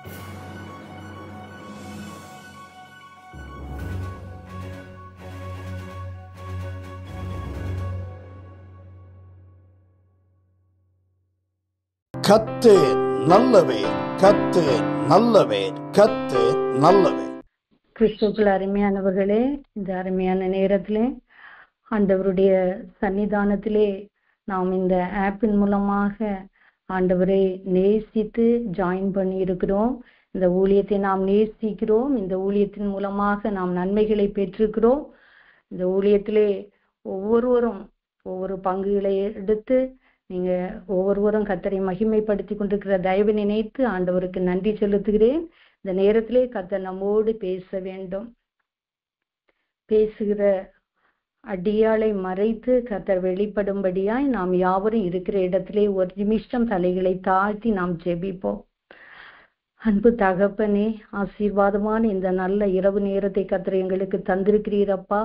கர்த்தர் நல்லவர், கர்த்தர் நல்லவர், கர்த்தர் நல்லவர். கிறிஸ்துவுக்குள் அருமையானவர்களே, இந்த அருமையான நேரத்திலே ஆண்டவருடைய சன்னிதானத்திலே நாம் இந்த ஆப்பின் மூலமாக ஆண்டவரை நேசித்து ஜாயின் பண்ணி இருக்கிறோம். இந்த ஊழியத்தை நாம் நேசிக்கிறோம். இந்த ஊழியத்தின் மூலமாக நாம் நன்மைகளை பெற்றிருக்கிறோம். இந்த ஊழியத்திலே ஒவ்வொருவரும் ஒவ்வொரு பங்குகளை எடுத்து நீங்க ஒவ்வொருவரும் கர்த்தரை மகிமைப்படுத்தி கொண்டிருக்கிற தயவு நினைத்து ஆண்டவருக்கு நன்றி செலுத்துகிறேன். இந்த நேரத்திலே கர்த்தர் நம்மோடு பேச வேண்டும். பேசுகிற அடியாளை மறைத்து கர்த்தர் வெளிப்படும்படியாய் நாம் யாவரும் இருக்கிற இடத்திலே ஒரு நிமிஷம் தலைகளை தாழ்த்தி நாம் ஜெபிப்போம். அன்பு தகப்பனே, ஆசீர்வாதமான இந்த நல்ல இரவு நேரத்தை கர்த்தர் எங்களுக்கு தந்திருக்கிறீரப்பா.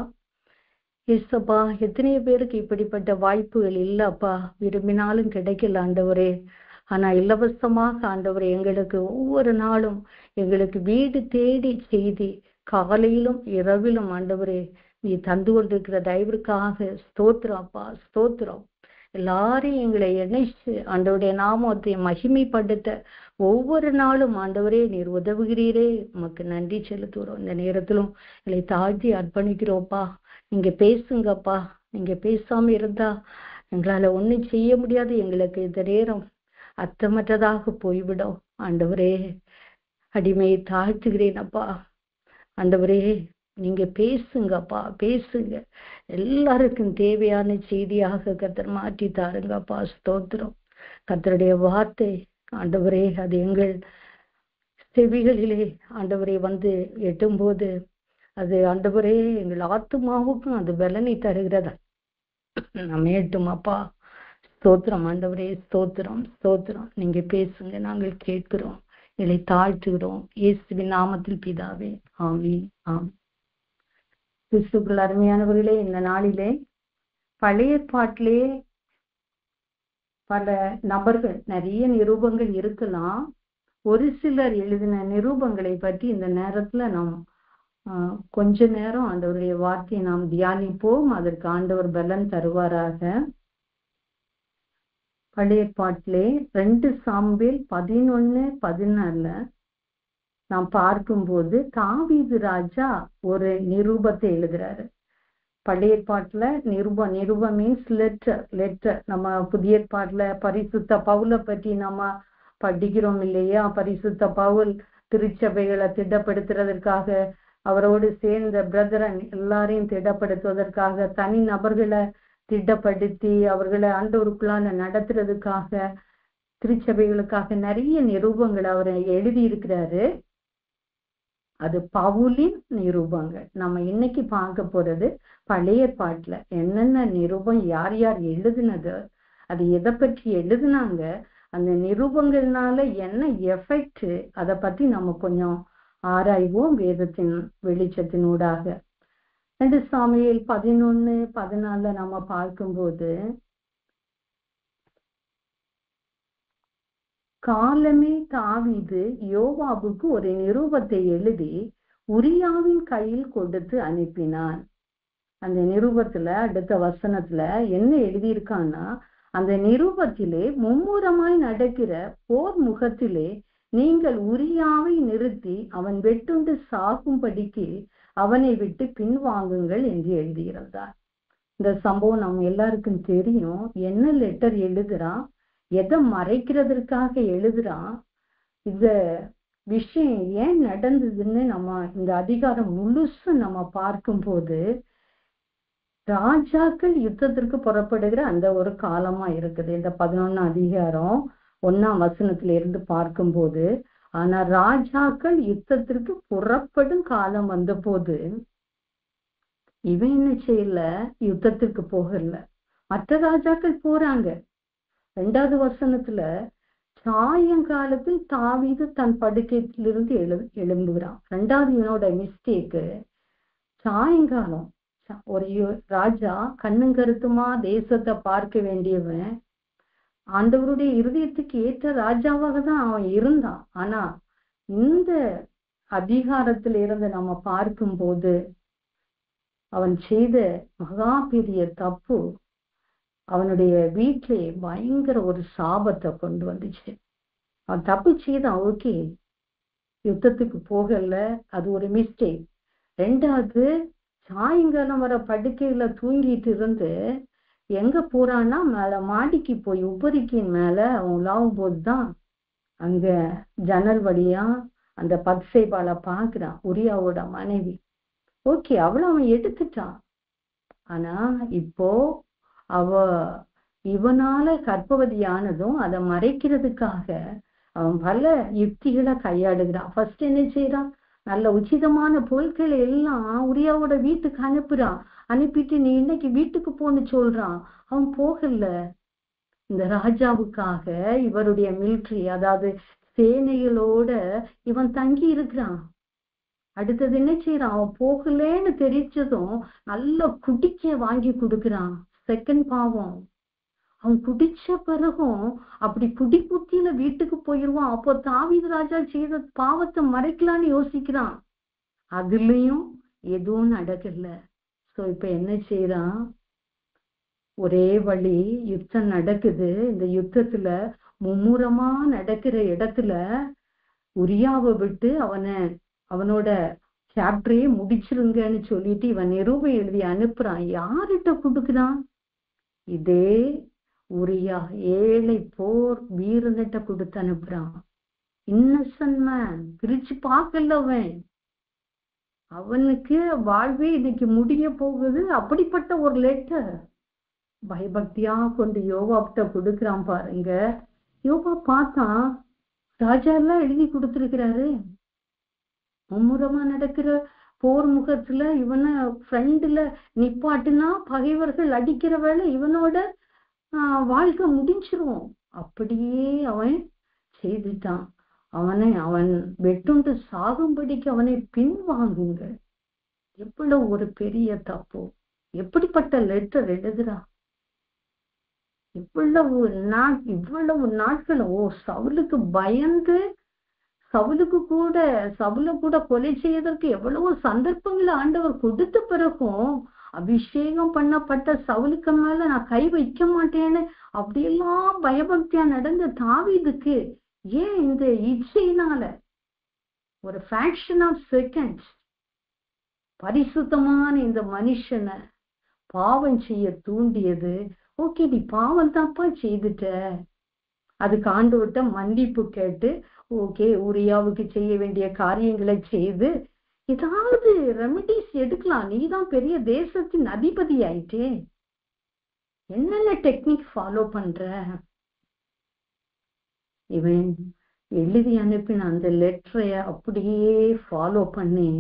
இயேசுப்பா, எத்தனையோ பேருக்கு இப்படிப்பட்ட வாய்ப்புகள் இல்லப்பா, விரும்பினாலும் கிடைக்கல ஆண்டவரே. ஆனா இலவசமாக ஆண்டவரே எங்களுக்கு ஒவ்வொரு நாளும் எங்களுக்கு வீடு தேடி செய்தி காலையிலும் இரவிலும் ஆண்டவரே நீ தந்து கொண்டிருக்கிற தயவிற்காக ஸ்தோத்திரம் அப்பா, ஸ்தோத்திரம். எல்லாரையும் எங்களை இணைச்சு ஆண்டவருடைய நாமத்தை மகிமைப்படுத்த ஒவ்வொரு நாளும் ஆண்டவரே நீர் உதவுகிறீரே, உமக்கு நன்றி செலுத்துகிறோம். இந்த நேரத்திலும் எங்களை தாழ்த்தி அர்ப்பணிக்கிறோம்ப்பா. நீங்க பேசுங்கப்பா. நீங்க பேசாம இருந்தா எங்களால ஒண்ணும் செய்ய முடியாது. எங்களுக்கு இந்த நேரம் அர்த்தமற்றதாக போய்விடும். ஆண்டவரே, அடிமையை தாழ்த்துகிறேன் அப்பா. ஆண்டவரே, நீங்க பேசுங்கப்பா, பேசுங்க. எல்லாருக்கும் தேவையான செய்தியாக கர்த்தர் மாற்றி தாருங்கப்பா. ஸ்தோத்திரம். கர்த்தருடைய வார்த்தை ஆண்டவரே அது எங்கள் செவிகளிலே ஆண்டவரே வந்து எட்டும்போது அது ஆண்டவரே எங்கள் ஆத்துமாவுக்கும் அது பலனை தருகிறதா நம்ம எட்டும் அப்பா. ஸ்தோத்திரம் ஆண்டவரே, ஸ்தோத்திரம், ஸ்தோத்திரம். நீங்க பேசுங்க, நாங்கள் கேட்கிறோம், எங்களை தாழ்த்துகிறோம். இயேசுவின் நாமத்தில் பிதாவே, ஆமென், ஆமென். கிறிஸ்துவுக்குள் அருமையானவர்களே, இந்த நாளிலே பழைய ஏற்பாட்டிலே பல நபர்கள் நிறைய நிரூபங்கள் இருக்கலாம். ஒரு சிலர் எழுதின நிரூபங்களை பற்றி இந்த நேரத்துல நாம் கொஞ்ச நேரம் ஆண்டவருடைய வார்த்தையை நாம் தியானிப்போம். அதற்கு ஆண்டவர் பலன் தருவாராக. பழைய ஏற்பாட்டிலே 2 சாமுவேல் 11:14 நாம் பார்க்கும்போது தாவீது ராஜா ஒரு நிரூபத்தை எழுதுறாரு. பழைய ஏற்பாட்டுல நிருபம் மீன்ஸ் லெட்டர். நம்ம புதிய ஏற்பாட்டுல பரிசுத்த பவுலை பற்றி நம்ம படிக்கிறோம் இல்லையா? பரிசுத்த பவுல் திருச்சபைகளை திடப்படுத்துறதற்காக, அவரோடு சேர்ந்த பிரதரன் எல்லாரையும் திடப்படுத்துவதற்காக, தனி நபர்களை திடப்படுத்தி அவர்களை ஆண்டவருக்குள்ளால நடத்துறதுக்காக, திருச்சபைகளுக்காக நிறைய நிரூபங்கள் அவர் எழுதி இருக்கிறாரு. அது பவுலின் நிரூபங்கள். நம்ம இன்னைக்கு பார்க்க போறது பழைய ஏற்பாட்டுல என்னென்ன நிரூபம், யார் யார் எழுதுனது, அது எதை பற்றி எழுதுனாங்க, அந்த நிரூபங்கள்னால என்ன எஃபெக்ட், அதை பத்தி நம்ம கொஞ்சம் ஆராய்வோம் வேதத்தின் வெளிச்சத்தினூடாக. 2 சாமுவேல் 11:14 நம்ம பார்க்கும்போது, காலமே தாவீது யோவாபுக்கு ஒரு நிரூபத்தை எழுதி உரியாவின் கையில் கொடுத்து அனுப்பினான். அந்த நிரூபத்துல அடுத்த வசனத்துல என்ன எழுதியிருக்கான்னா, அந்த நிரூபத்திலே மும்முரமாய் நடக்கிற போர் முகத்திலே நீங்கள் உரியாவை நிறுத்தி அவன் வெட்டுண்டு சாகும்படிக்கு அவனை விட்டு பின்வாங்குங்கள் என்று எழுதியிருந்தார். இந்த சம்பவம் நம்ம எல்லாருக்கும் தெரியும். என்ன லெட்டர் எழுதுறான், எதை மறைக்கிறதுக்காக எழுதுறான், இந்த விஷயம் ஏன் நடந்ததுன்னு நம்ம இந்த அதிகாரம் முழுசு நம்ம பார்க்கும்போது ராஜாக்கள் யுத்தத்திற்கு புறப்படுகிற அந்த ஒரு காலமா இருக்குது. இந்த 11 அதிகாரம் 1ஆம் வசனத்துல இருந்து பார்க்கும்போது, ஆனா ராஜாக்கள் யுத்தத்திற்கு புறப்படும் காலம் வந்த போது இவன் என்ன செய்யல, யுத்தத்திற்கு போகல. மற்ற ராஜாக்கள் போறாங்க. 2வது வசனத்துல சாயங்காலத்தில் தாவீது தன் படுக்கையிலிருந்து எழும்புகிறான். 2வது இவனோட மிஸ்டேக்கு, சாயங்காலம் ஒரு ராஜா கண்ணும் கருத்துமா தேசத்தை பார்க்க வேண்டியவன், ஆண்டவருடைய இருதயத்துக்கு ஏற்ற ராஜாவாக தான் அவன் இருந்தான். ஆனா இந்த அதிகாரத்தில் இருந்து நம்ம பார்க்கும்போது அவன் செய்த மகா பெரிய தப்பு அவனுடைய வீட்டிலே பயங்கர ஒரு சாபத்தை கொண்டு வந்துச்சு. அவன் தப்பு செய்தான், ஓகே, யுத்தத்துக்கு போகல, அது ஒரு மிஸ்டேக். ரெண்டாவது, சாயங்காலம் வர படுக்கையில தூங்கிட்டு இருந்து எங்க போறான்னா மேல மாடிக்கு போய் உபரிக்கின் மேல அவன் உலாவும் போதுதான் அங்க ஜன்னல் வழியா அந்த பத்சேபால பாக்குறான், உரியாவோட மனைவி. ஓகே, அவளை அவன் எடுத்துட்டான். ஆனா இப்போ அவ இவனால கர்ப்பவதியானதும் அதை மறைக்கிறதுக்காக அவன் பல யுக்திகளை கையாடுகிறான். ஃபர்ஸ்ட் என்ன செய்யறான், நல்ல உச்சிதமான பொருட்களை எல்லாம் உரியாவோட வீட்டுக்கு அனுப்புறான். அனுப்பிட்டு நீ இன்னைக்கு வீட்டுக்கு போன்னு சொல்றான். அவன் போகல. இந்த ராஜாவுக்காக இவருடைய மிலிட்ரி, அதாவது சேனைகளோட இவன் தங்கி இருக்கிறான். அடுத்தது என்ன செய்யறான், அவன் போகலன்னு தெரிஞ்சதும் நல்ல குடிக்க வாங்கி கொடுக்குறான். செகண்ட் பாவம், அவன் குடிச்ச பிறகும் அப்படி குடி குத்தியில வீட்டுக்கு போயிடுவான். அப்போ தாவீது ராஜா செய்த பாவத்தை மறைக்கலான்னு யோசிக்கிறான். அதுலயும் எதுவும் நடக்கல. சோ இப்ப என்ன செய்யறான், ஒரே வழி, யுத்தம் நடக்குது. இந்த யுத்தத்துல மும்முரமா நடக்கிற இடத்துல உரியாவை விட்டு அவனோட சாப்டரையே முடிச்சிருங்கன்னு சொல்லிட்டு இவன் நிரூபை எழுதி அனுப்புறான். யார்கிட்ட கொடுக்குறான், இதே உரியா ஏழை போர் வீரனிட்ட கொடுத்து அனுப்புறான். இன்னசென்ட் மேன், பிரிச்சு பார்க்கல அவனுக்கு வாழ்வே இன்னைக்கு முடிய போகுது. அப்படிப்பட்ட ஒரு லெட்டர் பயபக்தியா கொண்டு யோவாப்ட கொடுக்குறான். பாருங்க, யோவா பார்த்தா ராஜா எல்லாம் எழுதி கொடுத்திருக்கிறாரு. மும்முரமா நடக்கிற போர் முகத்துல இவனை ஃப்ரெண்டுல நிப்பாட்டுனா பகைவர்கள் அடிக்கிற வேலை இவனோட வாழ்க்கை முடிஞ்சிரும். அப்படியே அவன் செய்துட்டான். அவன் வெட்டுண்டு சாகும்படிக்கு அவனை பின்வாங்குங்க. எவ்வளவு ஒரு பெரிய தப்பு. எப்படிப்பட்ட லெட்டர் எழுதுறான். இவ்வளவு நாட்கள் சவுலுக்கு பயந்து சவுல கூட கொலை செய்வதற்கு எவ்வளவு சந்தர்ப்பங்களை ஆண்டவர் கொடுத்த பிறகும் அபிஷேகம் பண்ணப்பட்ட சவுலுக்கு மேல நான் கை வைக்க மாட்டேன்னு அப்படியெல்லாம் பயபக்தியா நடந்த தாவீதுக்கு ஏன் இந்த இச்சையினால ஒரு ஃபிராக்ஷன் ஆஃப் செகண்ட்ஸ் பரிசுத்தமான இந்த மனுஷனை பாவம் செய்ய தூண்டியது? ஓகே, நீ பாவம் தான்ப்பா செய்துட்ட. அதுக்கு ஆண்டவர்கிட்ட மன்னிப்பு கேட்டு ஓகே, உரியாவுக்கு செய்ய வேண்டிய காரியங்களை செய்து ஏதாவது ரெமிடிஸ் எடுக்கலாம். நீதான் பெரிய தேசத்தின் அதிபதி ஆயிட்டே, என்னென்ன டெக்னிக் ஃபாலோ பண்ற? இவன் எழுதி அனுப்பின அந்த லெட்டரை அப்படியே ஃபாலோ பண்ணி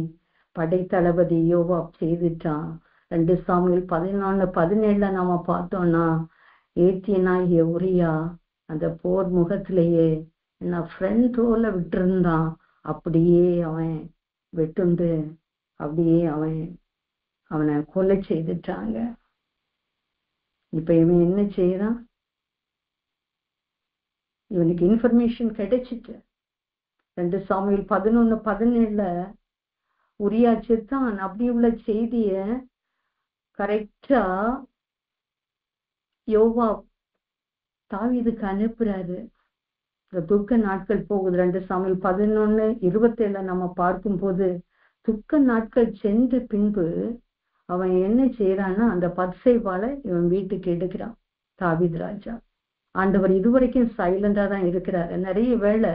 படைத்தளபதி யோவாப் செய்துட்டான். 2 சாமுவேல் 11:17 நாம பார்த்தோம்னா, ஏத்தியனாகிய உரியா அந்த போர் முகத்திலேயே நான் ஃப்ரெண்ட் ரோல விட்டுருந்தான். அப்படியே அவன் வெட்டுண்டு அப்படியே அவனை கொலை செய்துட்டாங்க. இப்ப இவன் என்ன செய்யறான், இவனுக்கு இன்ஃபர்மேஷன் கிடைச்சிட்டு 2 சாமுவேல் 11:17 உரியா செத்தான் அப்படி உள்ள செய்திய கரெக்டா யோவாப் தாவீதுக்கு அனுப்புறாரு. துக்க நாட்கள் போகுது. 2 சாமுவேல் 11:27 நம்ம பார்க்கும்போது துக்க நாட்கள் சென்று பின்பு அவன் என்ன செய்யறான்னா அந்த பத்சேபால இவன் வீட்டுக்கு எடுக்கிறான் தாவீது ராஜா. ஆண்டவர் இதுவரைக்கும் சைலண்டா தான் இருக்கிறாரு. நிறைய வேளை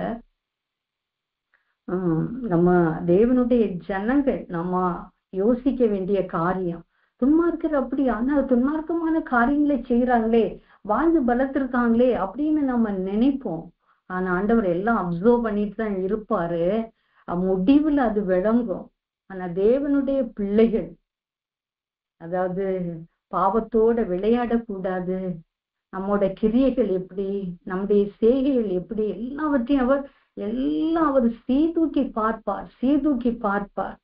நம்ம தேவனுடைய ஜனங்கள் நம்ம யோசிக்க வேண்டிய காரியம், துன்மார்க்கர் அப்படி ஆனால் துன்மார்க்கமான காரியங்களை செய்யறாங்களே, வாழ்ந்து பலத்திருக்காங்களே அப்படின்னு நம்ம நினைப்போம். ஆனா ஆண்டவர் எல்லாம் அப்சர்வ் பண்ணிட்டு தான் இருப்பாரு. முடிவுல அது விளங்கும். ஆனா தேவனுடைய பிள்ளைகள், அதாவது பாவத்தோட விளையாடக்கூடாது. நம்மோட கிரியைகள் எப்படி, நம்முடைய செய்கைகள் எப்படி, எல்லாவற்றையும் அவர் சீர்தூக்கி பார்ப்பார்.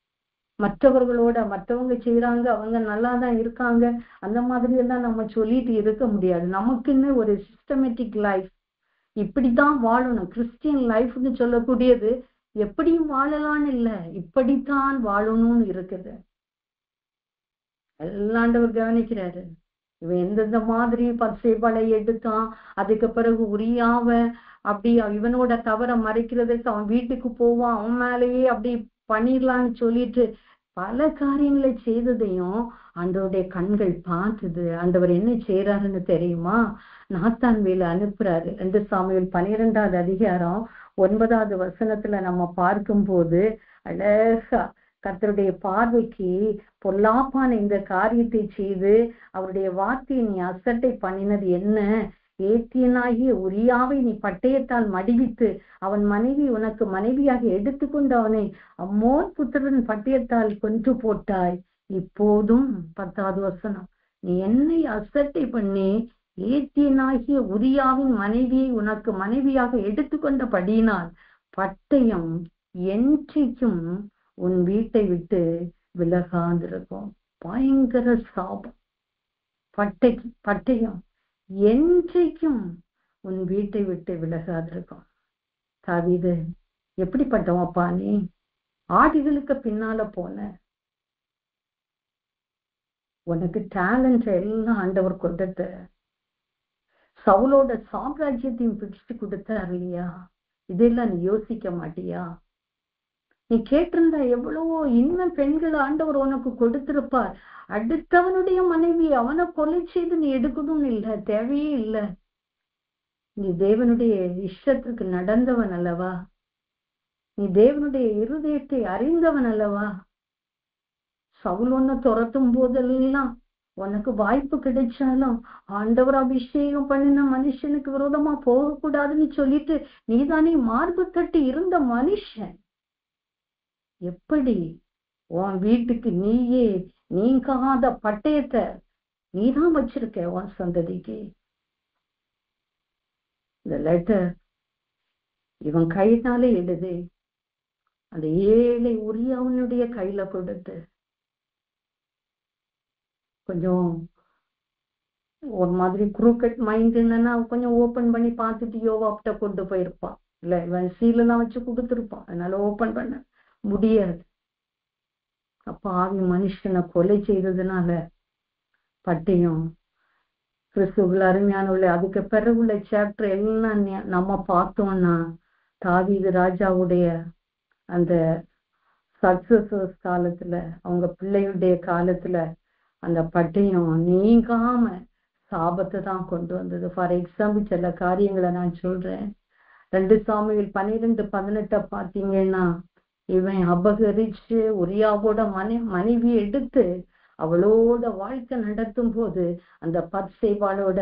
மற்றவங்க செய்யறாங்க, அவங்க நல்லாதான் இருக்காங்க, அந்த மாதிரி எல்லாம் நம்ம சொல்லிட்டு இருக்க முடியாது. நமக்குன்னு ஒரு சிஸ்டமேட்டிக் லைஃப், இப்படிதான் வாழணும். கிறிஸ்டியன் லைஃப்னு சொல்லக்கூடியது எப்படியும் வாழலான்னு இல்ல, இப்படித்தான் வாழணும்னு இருக்குது. எல்லாண்டவர் கவனிக்கிறாரு. இவன் எந்தெந்த மாதிரி பத்சேபாளை எடுத்தான், அதுக்கு பிறகு உரியாவ அப்படி இவனோட தவற மறைக்கிறதுக்கு அவன் வீட்டுக்கு போவான், அவன் மேலேயே அப்படி பண்ணிடலான்னு சொல்லிட்டு பல காரியங்களை செய்ததையும் ஆண்டவருடைய கண்கள் பார்த்தது. ஆண்டவர் என்ன செய்யறாருன்னு தெரியுமா? நாத்தான் வேலை அனுப்புறாரு. 2 சாமுவேல் 12வது அதிகாரம் 9வது வசனத்துல நம்ம பார்க்கும்போது அழகா கர்த்தருடைய பார்வைக்கு பொல்லாப்பான இந்த காரியத்தை செய்து அவருடைய வார்த்தையை நீ அசட்டை பண்ணினது என்ன? ஏத்தியனாகிய உரியாவை நீ பட்டயத்தால் மடிவித்து அவன் மனைவி உனக்கு மனைவியாக எடுத்துக்கொண்டு அவனை அம்மோன் புத்திரன் பட்டயத்தால் கொன்று போட்டாய். இப்போதும் 10வது வசனம், நீ என்னை அசட்டை பண்ணி ஏத்தியனாகிய உரியாவின் மனைவியை உனக்கு மனைவியாக எடுத்துக்கொண்டபடியினால் பட்டயம் என்றைக்கும் உன் வீட்டை விட்டு விலகாதிருக்கும். பயங்கர சாபம். பட்டயம் என்றைக்கும் உன் வீட்டை விட்டு விலகாதிருக்கும். தாவீது, எப்படிப்பட்டவப்பா நீ? ஆடுகளுக்கு பின்னால போன, உனக்கு டேலண்ட் எல்லாம் ஆண்டவர் கொடுத்த, சவுலோட சாம்ராஜ்யத்தையும் பிடிச்சு கொடுத்தார் இல்லையா? இதெல்லாம் நீ யோசிக்க மாட்டியா? நீ கேட்டிருந்தா எவ்வளவோ இன்னும் பெண்கள் ஆண்டவர் உனக்கு கொடுத்திருப்பார். அடுத்தவனுடைய மனைவி அவனை கொலை செய்து நீ எடுக்கணும்னு இல்லை, தேவையே இல்லை. நீ தேவனுடைய இஷ்டத்துக்கு நடந்தவன் அல்லவா? நீ தேவனுடைய இருதயத்தை அறிந்தவன் அல்லவா? சவுல் ஒன்ன துரத்தும் போதெல்லாம் உனக்கு வாய்ப்பு கிடைச்சாலும் ஆண்டவர் அபிஷேகம் பண்ணின மனுஷனுக்கு விரோதமா போகக்கூடாதுன்னு சொல்லிட்டு நீதானே மார்பு தட்டி இருந்த மனுஷன். எப்படி உன் வீட்டுக்கு நீயே நீங்காத பட்டயத்தை நீதான் வச்சிருக்க உன் சந்ததிக்கு? இந்த லெட்டர் இவன் கையினாலே எழுது, அந்த ஏழை உரியாவனுடைய கையில கொடுத்து கொஞ்சம் ஒரு மாதிரி குரூக்கட் மைண்ட் என்னன்னா கொஞ்சம் ஓபன் பண்ணி பார்த்துட்டு யோவாப்ட கொண்டு போயிருப்பான். இல்ல இவன் சீலெல்லாம் வச்சு கொடுத்துருப்பான், அதனால ஓபன் பண்ண முடியாது. அப்ப ஆவி மனுஷனை கொலை செய்ததுனால பட்டயம். கிறிஸ்துவுக்குள் அருமையான உள்ள அதுக்கு பிறகு உள்ள சாப்டர் எல்லாம் நம்ம பார்த்தோம்னா தாவீது ராஜாவுடைய அந்த சக்சஸர்ஸ் காலத்துல, அவங்க பிள்ளையுடைய காலத்துல அந்த பட்டயம் நீங்காம சாபத்தை தான் கொண்டு வந்தது. ஃபார் எக்ஸாம்பிள் சில காரியங்களை நான் சொல்றேன். 2 சாமுவேல் 12:18 பார்த்தீங்கன்னா, இவன் அபகரிச்சு உரியாவோட மனைவி எடுத்து அவளோட வாழ்க்கை நடத்தும் போது அந்த பத்சேபாளோட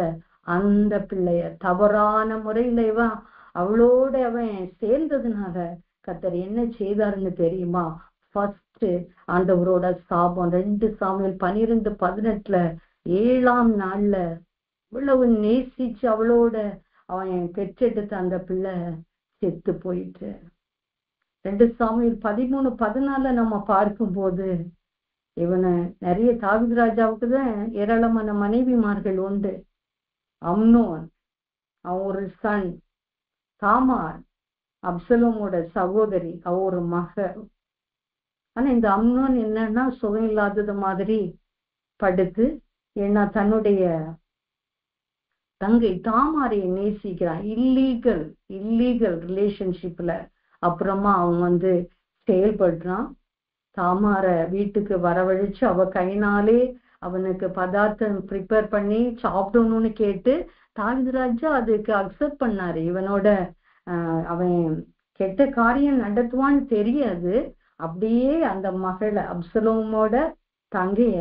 அந்த பிள்ளைய தவறான முறையில இவன் அவளோட அவன் சேர்ந்ததுனால கர்த்தர் என்ன செய்தாருன்னு தெரியுமா? ஃபர்ஸ்ட் ஆண்டவரோட சாபம். 2 சாமுவேல் 12:18 7ஆம் நாள்ல இவ்வளவு நேசிச்சு அவளோட அவன் பெற்றெடுத்த அந்த பிள்ளை செத்து போயிட்டு. 2 சாமுவேல் 13:14 நம்ம பார்க்கும்போது இவனை நிறைய தாவீது ராஜாவுக்கு தான் ஏராளமான மனைவிமார்கள் உண்டு. அம்னோன் அவன் ஒரு சன், தாமார் அப்சலோமோட சகோதரி, அவ ஒரு மகள். ஆனா இந்த அம்னோன் என்னன்னா சுகம் இல்லாதது மாதிரி படுத்து, ஏன்னா தன்னுடைய தங்கை தாமாரையை நேசிக்கிறான். இல்லீகல் ரிலேஷன்ஷிப்ல அப்புறமா அவன் செயல்படுறான். தாமார வீட்டுக்கு வரவழைச்சு அவ கையினாலே அவனுக்கு பதார்த்தம் ப்ரிப்பேர் பண்ணி சாப்பிடணும்னு கேட்டு தாவீது ராஜா அதுக்கு அக்செப்ட் பண்ணாரு. இவனோட அவன் கெட்ட காரியம் நடத்துவான்னு தெரியாது. அப்படியே அந்த மகளை அப்சலோமோட தங்கைய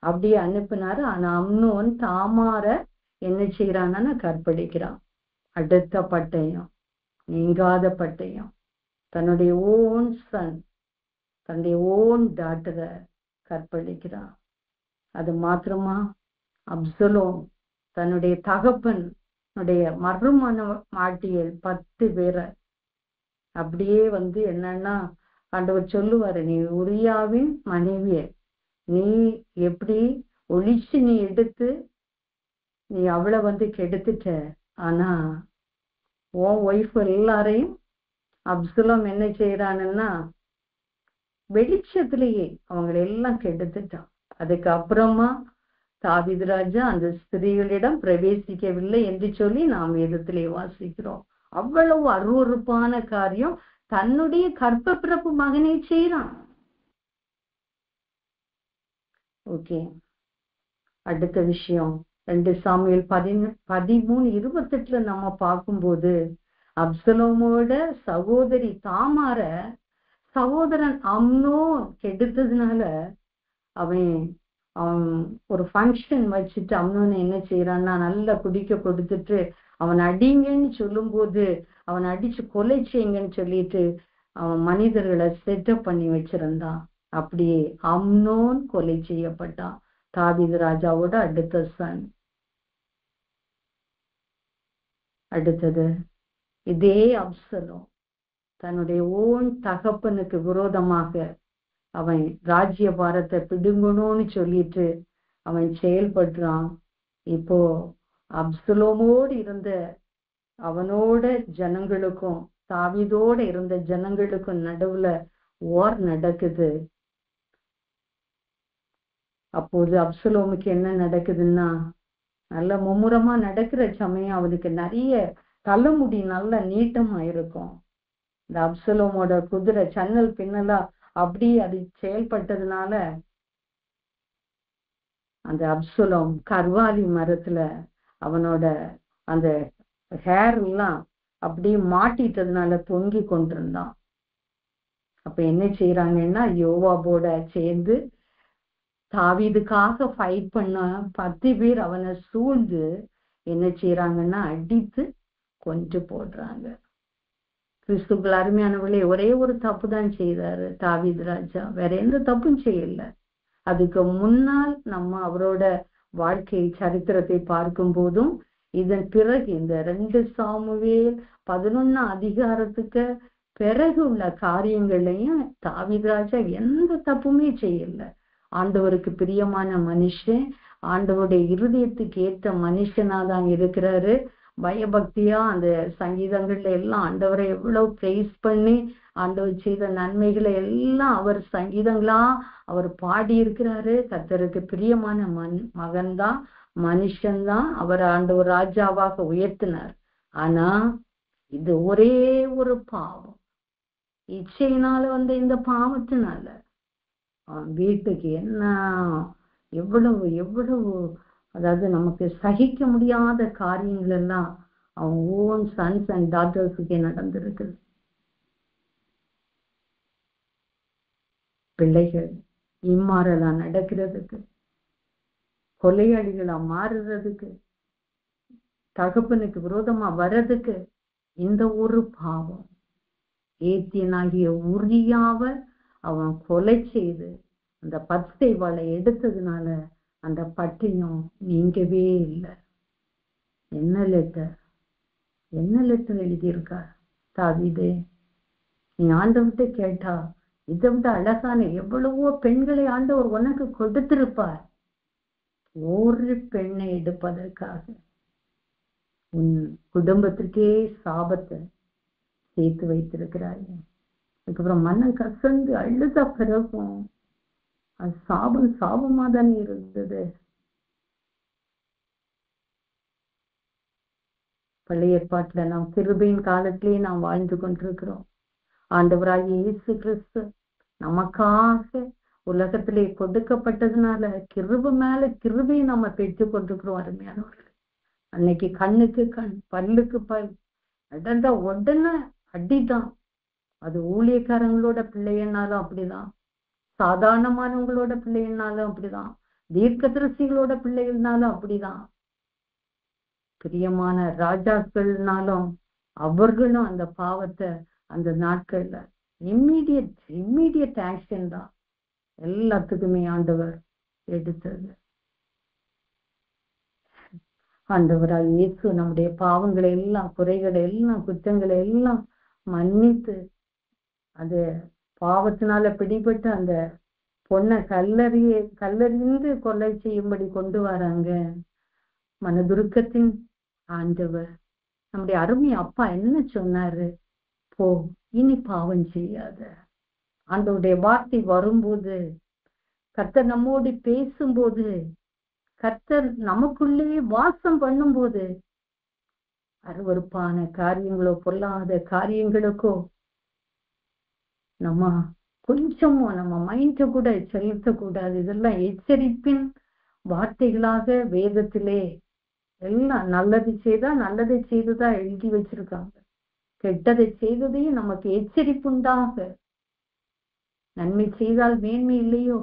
அப்படியே அனுப்பினாரு. ஆனா அம்னோன் தாமார என்ன செய்யறான்னா கற்பழிக்கிறான். அடுத்த பட்டயம், நீங்காத பட்டயம். தன்னுடைய ஓன் சன், தன்னுடைய ஓன் டாட்டரை கற்பழிக்கிறான். அது மாத்திரமா, அப்சலோம் தன்னுடைய தகப்பன் மறுமண மாட்டியல் 10 பேரை அப்படியே என்னன்னா ஆண்டவர் சொல்லுவாரு, நீ உரியாவின் மனைவிய நீ எப்படி ஒளிச்சு நீ எடுத்து நீ அவளை கெடுத்துட்ட. ஆனா உன் ஒய்ஃப் எல்லாரையும் அப்சலோம் என்ன செய்யறானுன்னா வெளிச்சத்திலேயே அவங்களை எல்லாம் கெடுத்துட்டான். அதுக்கு அப்புறமா தாவீது ராஜா அந்த ஸ்திரீகளிடம் பிரவேசிக்கவில்லை என்று சொல்லி நாம் வேதத்திலே வாசிக்கிறோம். அவ்வளவு அருவருப்பான காரியம் தன்னுடைய கற்ப பிறப்பு மகனை செய்யறான். ஓகே, அடுத்த விஷயம் 2 சாமுவேல் 13:28 நம்ம பார்க்கும்போது அப்சலோமோட சகோதரி தாமார சகோதரன் அம்னோன் கெடுத்ததுனால அவன் ஒரு ஃபங்க்ஷன் வச்சுட்டு அம்னோனை என்ன செய்யறான்னா நல்லா குடிக்க கொடுத்துட்டு அவன் அடிங்கன்னு சொல்லும் போது அவன் அடிச்சு கொலை செய்யுங்கன்னு சொல்லிட்டு அவன் மனிதர்களை செட்டப் பண்ணி வச்சிருந்தான். அப்படியே அம்னோன் கொலை செய்யப்பட்டான். தாவீது ராஜாவோட அடுத்த சன். அடுத்தது இதே அப்சலோம் தன்னுடைய ஓன் தகப்பனுக்கு விரோதமாக அவன் ராஜ்ய பாரத்தை பிடுங்கணும்னு சொல்லிட்டு அவன் செயல்படுறான். இப்போ அப்சலோமோடு இருந்த அவனோட ஜனங்களுக்கும் தாவீதோட இருந்த ஜனங்களுக்கும் நடுவுல வார் நடக்குது. அப்போது அப்சலோமுக்கு என்ன நடக்குதுன்னா, நல்ல மும்முரமா நடக்கிற சமயம் அவனுக்கு நிறைய தலைமுடி நல்ல நீட்டமா இருக்கும். இந்த அப்சலோமோட குதிரை சன்னல் பின்னலா அப்படி அது செயல்பட்டதுனால அந்த அப்சலோம் கர்வாலி மரத்துல அவனோட அந்த ஹேர் எல்லாம் அப்படியே மாட்டிட்டதுனால தொங்கி கொண்டிருந்தான். அப்ப என்ன செய்யறாங்கன்னா யோவாபோட சேர்ந்து தாவீதுக்காக ஃபைட் பண்ண 10 பேர் அவனை சூழ்ந்து என்ன செய்யறாங்கன்னா அடித்து கொன்று போடுறாங்க. கிறிஸ்துக்கள் அருமையானவர்களே, ஒரே ஒரு தப்பு தான் செய்தாரு தாவீது ராஜா, வேற எந்த தப்பும் செய்யல. அதுக்கு முன்னால் நம்ம அவரோட வாழ்க்கை சரித்திரத்தை பார்க்கும் போதும் இதன் பிறகு இந்த 2 சாமுவேல் 11 அதிகாரத்துக்கு பிறகு உள்ள காரியங்களையும் தாவீது ராஜா எந்த தப்புமே செய்யல. ஆண்டவருக்கு பிரியமான மனுஷன், ஆண்டவருடைய இருதயத்துக்கு ஏற்ற மனுஷனாதான் இருக்கிறாரு. பயபக்தியா அந்த சங்கீதங்கள்ல எல்லாம் ஆண்டவரை எவ்வளவு பிரைஸ் பண்ணி ஆண்டவர் செய்த நன்மைகளை எல்லாம் அவர் சங்கீதங்களா அவர் பாடி இருக்கிறாரு. கர்த்தருக்கு பிரியமான மகன்தான், மனுஷன்தான். அவர் ஆண்டவர் ராஜாவாக உயர்த்தினார். ஆனா இது ஒரே ஒரு பாவம், இச்சையினால வந்த இந்த பாவத்தினால அவன் வீட்டுக்கு என்ன எவ்வளவு எவ்வளவு அதாவது நமக்கு சகிக்க முடியாத காரியங்கள் எல்லாம் அவன் ஓன் சன்ஸ் அண்ட் டாட்டர்ஸுக்கே நடந்திருக்கு. பிள்ளைகள் இம்மாறலா நடக்கிறதுக்கு, கொலையாளிகளா மாறுறதுக்கு, தகப்பனுக்கு விரோதமா வர்றதுக்கு இந்த ஒரு பாவம். ஏத்தியனாகிய உரியாவ அவன் கொலை செய்து அந்த 10 வாளை எடுத்ததுனால அந்த பட்டினம் நீங்கவே இல்லை. என்ன லெட்டர் எழுதியிருக்கா தாவீதே, நீ ஆண்டவர்கிட்ட கேட்டா இதை விட அழகான எவ்வளவோ பெண்களை ஆண்டவர் உனக்கு கொடுத்திருப்பார். ஒரு பெண்ணை எடுப்பதற்காக உன் குடும்பத்திற்கே சாபத்தை சேர்த்து வைத்திருக்கிறாய். அதுக்கப்புறம் மனம் கசந்து அழுத பிறகும் அது சாபமா தானே இருந்தது. பழைய ஏற்பாட்டுல நாம் கிருபையின் காலத்திலேயே நாம் வாழ்ந்து கொண்டிருக்கிறோம். ஆண்டவராகிய இயேசு கிறிஸ்து நமக்காக உலகத்திலே கொடுக்கப்பட்டதுனால கிருபை மேல கிருபையை நம்ம பெற்றுக் கொண்டிருக்கிறோம். அருமையானவர்கள், அன்னைக்கு கண்ணுக்கு கண் பல்லுக்கு பல் நடந்தா உடனே அடிதான். அது ஊழியக்காரங்களோட பிள்ளைன்னாலும் அப்படிதான், சாதாரணமானவங்களோட பிள்ளைன்னாலும் அப்படிதான், தீர்க்கதரிசிகளோட பிள்ளைகள்னாலும் அப்படிதான், பிரியமான ராஜாக்கள்னாலும் அவர்களும் அந்த பாவத்தை அந்த நாட்கள்ல இம்மீடியட் ஆக்ஷன் தான் எல்லாத்துக்குமே ஆண்டவர் எடுத்தது. ஆண்டவரால் இயேசு நம்முடைய பாவங்களை எல்லாம், குறைகளை எல்லாம், குற்றங்களை எல்லாம் மன்னித்து அது பாவத்தினால பிடிபட்டு அந்த பொண்ணை கல்லறிந்து கொலை செய்யும்படி கொண்டு வராங்க. மனதுருக்கத்தின் ஆண்டவர் நம்முடைய அருமை அப்பா என்ன சொன்னாரு? போ, இனி பாவம் செய்யாத. ஆண்டவருடைய வார்த்தை வரும்போது, கர்த்தர் நம்மோடு பேசும்போது, கர்த்தர் நமக்குள்ளே வாசம் பண்ணும்போது, அருவருப்பான காரியங்களோ பொல்லாத காரியங்களுக்கோ நம்ம கொஞ்சமும் நம்ம மைண்ட கூட செலுத்தக்கூடாது. இதெல்லாம் எச்சரிப்பின் வார்த்தைகளாக வேதத்திலே எல்லாம் நல்லது செய்தா நல்லதை செய்ததா எழுதி வச்சிருக்காங்க. கெட்டதை செய்ததையும் நமக்கு எச்சரிப்புண்டாக. நன்மை செய்தால் மேன்மை இல்லையோ?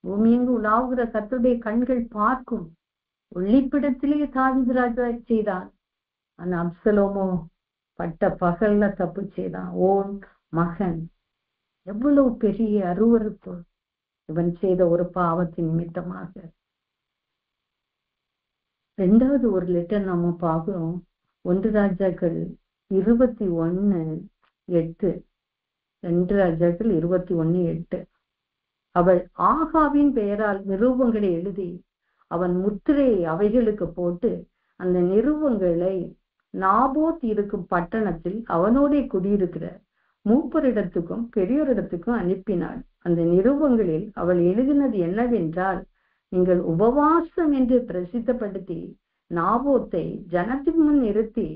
பூமியெங்கு உலாவுகிற கர்த்தருடைய கண்கள் பார்க்கும். ஒளிப்பிடத்திலே தாவீது ராஜா செய்தான். ஆனா அப்சலோமோ பட்ட பகல்ல தப்பு செய்தான். ஓன் மகன். எவ்வளவு பெரிய அருவருப்பு இவன் செய்த ஒரு பாவத்தின் நிமித்தமாக. ரெண்டாவது ஒரு லெட்டர் நம்ம பார்க்கிறோம். 1 ராஜாக்கள் 21:8. 2 ராஜாக்கள் 21:8. அவள் ஆகாவின் பெயரால் நிருபங்களை எழுதி அவன் முத்திரையை அவைகளுக்கு போட்டு அந்த நிருபங்களை நாபோத் இருக்கும் பட்டணத்தில் அவனோட குடியிருக்கிற மூப்பரிடத்துக்கும் பெரியோரிடத்துக்கும் அனுப்பினாள். அந்த நிருபங்களில் அவள் எழுதினது என்னவென்றால், நீங்கள் உபவாசம் என்று பிரசித்தப்படுத்தி நாபோத்தை ஜனத்தின் முன் நிறுத்தி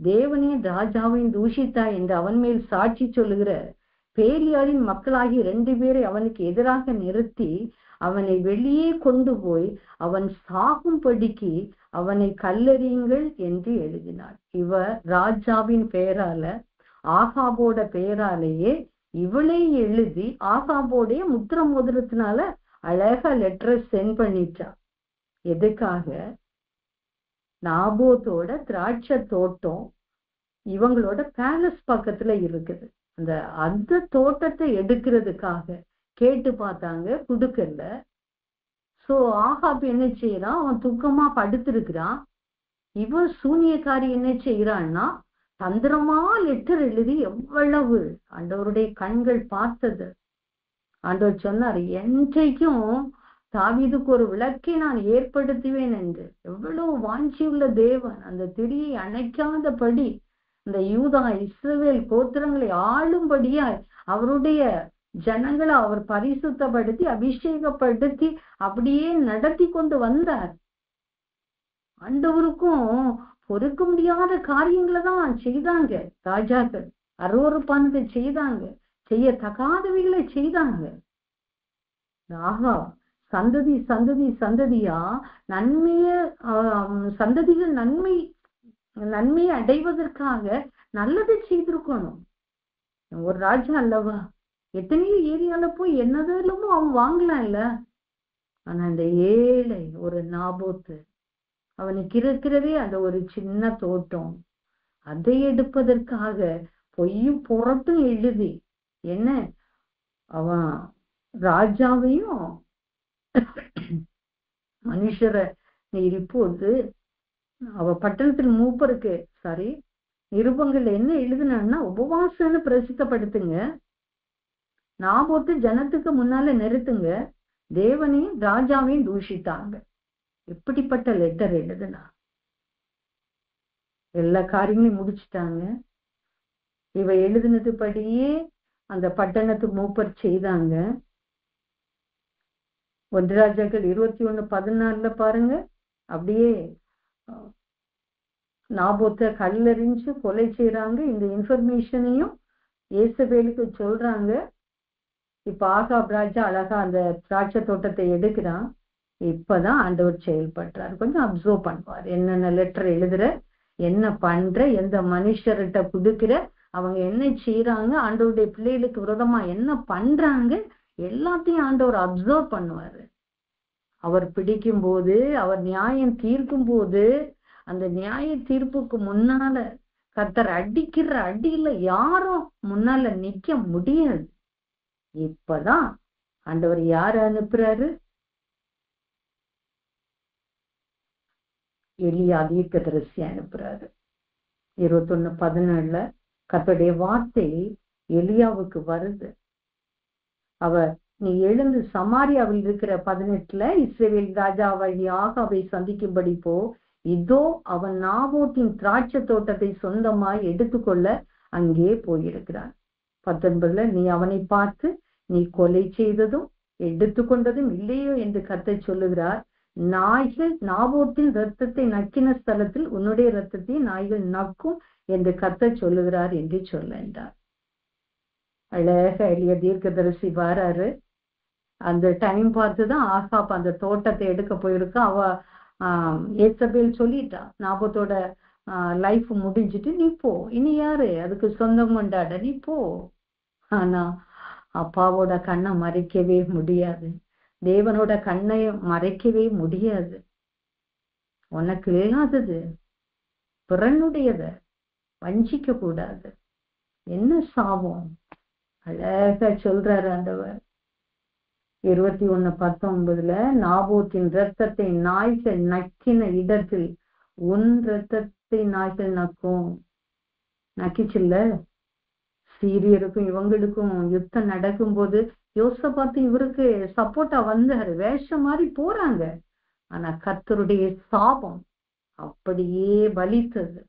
தேவனே ராஜாவையும் தூஷித்தா என்று அவன் மேல் சாட்சி சொல்லுகிற பேலியாரின் மக்களாகி 2 பேரை அவனுக்கு எதிராக நிறுத்தி அவனை வெளியே கொண்டு போய் அவன் சாகும்படிக்கு அவனை கல்லெறியுங்கள் என்று எழுதினாள். இவ ராஜாவின் பெயரால ஆகாபோட பெயராலேயே இவளை எழுதி ஆகாபோடைய முத்திர மோதிரத்தினால அழகா லெட்டரை சென்ட் பண்ணிட்டா. எதுக்காக? நாபோத்தோட திராட்சை தோட்டம் இவங்களோட பேலஸ் பக்கத்துல இருக்குது. அந்த தோட்டத்தை எடுக்கிறதுக்காக கேட்டு பார்த்தாங்க, குடுக்கல. சோ ஆகாப் என்ன செய்யறான்? அவன் துக்கமா படுத்திருக்கிறான். இவன் சூனியக்காரி என்ன செய்யறான்னா தந்திரமா லெட்டர் எழுதி எவ்வளவு ஆண்டவருடைய கண்கள் பார்த்தது. ஆண்டவர் சொன்னார், என்றைக்கும் தாவீதுக்கு ஒரு விளக்கை நான் ஏற்படுத்துவேன் என்று. எவ்வளவு வாஞ்சியுள்ள தேவன் அந்த திரியை அணைக்காதபடி இந்த யூதா இஸ்ரவேல் கோத்திரங்களை ஆளும்படியாய் அவருடைய ஜனங்களை அவர் பரிசுத்தப்படுத்தி அபிஷேகப்படுத்தி அப்படியே நடத்தி கொண்டு வந்தார். ஆண்டவருக்கும் பொறுக்க முடியாத காரியங்களை தான் செய்தாங்க ராஜாக்கள். அருவருப்பானதை செய்தாங்க, செய்யத்தகாதவைகளை செய்தாங்க. ஆகா, சந்ததி சந்ததி சந்ததியா சந்ததிகள் நன்மையை அடைவதற்காக நல்லதை செய்திருக்கணும். ஒரு ராஜா அல்லவா, எத்தனையோ ஏரியால போய் என்னதெல்லாமோ அவன் வாங்கலாம் இல்ல. ஆனா அந்த ஏழை ஒரு நாபோத்து, அவனுக்கு இருக்கிறதே அந்த ஒரு சின்ன தோட்டம், அதை எடுப்பதற்காக பொய்யும் புறட்டும் எழுதி என்ன அவன் ராஜாவையும் மனுஷரை நீர் இப்போது அவ பட்டணத்தில் மூப்பருக்கு நிருபங்கள்ல என்ன எழுதுனான்னா, உபவாசம்னு பிரசித்தப்படுத்துங்க, நாபோத்து ஜனத்துக்கு முன்னால நிறுத்துங்க, தேவனையும் ராஜாவையும் தூஷித்தாங்க. எப்படிப்பட்ட லெட்டர் எழுதுனா? எல்லா காரியங்களையும் முடிச்சுட்டாங்க. இவ எழுதுனது படியே அந்த பட்டணத்து மூப்பர் செய்தாங்க. 1 ராஜாக்கள் 21:14 பாருங்க. அப்படியே நாபோத்த கல்லெறிஞ்சு கொலை செய்யறாங்க. இந்த இன்ஃபர்மேஷனையும் ஏசபேலுக்கு சொல்றாங்க. இப்ப ஆகாப் ராஜா அழகா அந்த திராட்சை தோட்டத்தை எடுக்கிறான். இப்பதான் ஆண்டவர் செயல்படுறாரு. கொஞ்சம் அப்சர்வ் பண்ணுவார், என்னென்ன லெட்டர் எழுதுற, என்ன பண்ற, எந்த மனுஷர்கிட்ட குடுக்கிற, அவங்க என்ன செய்யறாங்க, ஆண்டவருடைய பிள்ளைகளுக்கு விரோதமா என்ன பண்றாங்க, எல்லாத்தையும் ஆண்டவர் அப்சர்வ் பண்ணுவாரு. அவர் பிடிக்கும் போது, அவர் நியாயம் தீர்க்கும் போது, அந்த நியாய தீர்ப்புக்கு முன்னால கர்த்தர் அடிக்கிற அடியில யாரும் முன்னால நிக்க முடியாது. இப்பதான் ஆண்டவர் யார அனுப்புறாரு? எலியா தீர்க்கதரிசி அனுப்புறாரு. 21:17 கர்த்தருடைய வார்த்தை எலியாவுக்கு வருது. அவர், நீ எழுந்து சமாரியாவில் இருக்கிற 18 இஸ்ரவேல் ராஜாவாகிய ஆகாபை சந்திக்கும்படி போ. இதோ அவன் நாபோத்தின் திராட்சை தோட்டத்தை சொந்தமாய் எடுத்துக்கொள்ள அங்கே போயிருக்கிறான். 19 நீ அவனை பார்த்து நீ கொலை செய்ததும் எடுத்துக்கொண்டதும் இல்லையோ என்று கர்த்தர் சொல்லுகிறார். நாய்கள் நாபோத்தின் இரத்தத்தை நக்கின ஸ்தலத்தில் உன்னுடைய இரத்தத்தை நாய்கள் நக்கும் என்று கர்த்தர் சொல்லுகிறார் என்று சொல்லுகிறார். அழக எளிய தீர்க்கதரிசி வராரு. அந்த டைம் பார்த்துதான் ஆகாப் அந்த தோட்டத்தை எடுக்க போயிருக்கா. அவ ஏசபேல் சொல்லிட்டா, நாபத்தோட லைஃப் முடிஞ்சிட்டு நீ போ, இனி யாரு அதுக்கு சொந்தம் கொண்டாட, நீ போ. ஆனா அப்பாவோட கண்ணை மறைக்கவே முடியாது, தேவனோட கண்ணை மறைக்கவே முடியாது. உனக்கு இல்லாதது பிறனுடையத வஞ்சிக்க கூடாது. என்ன சாபம் அழகா சொல்றாரு ஆண்டவர். 21:19 நாபோத்தின் இரத்தத்தை நாய்கள் நக்கின இடத்தில் உன் இரத்தத்தை நாய்கள் நக்கும். நக்கிச்சுல்ல. சீரியருக்கும் இவங்களுக்கும் யுத்தம் நடக்கும் போது யோசபாத்து இவருக்கு சப்போர்ட்டா வந்தாரு, வேஷம் மாதிரி போறாங்க. ஆனா கர்த்தருடைய சாபம் அப்படியே பலித்தது.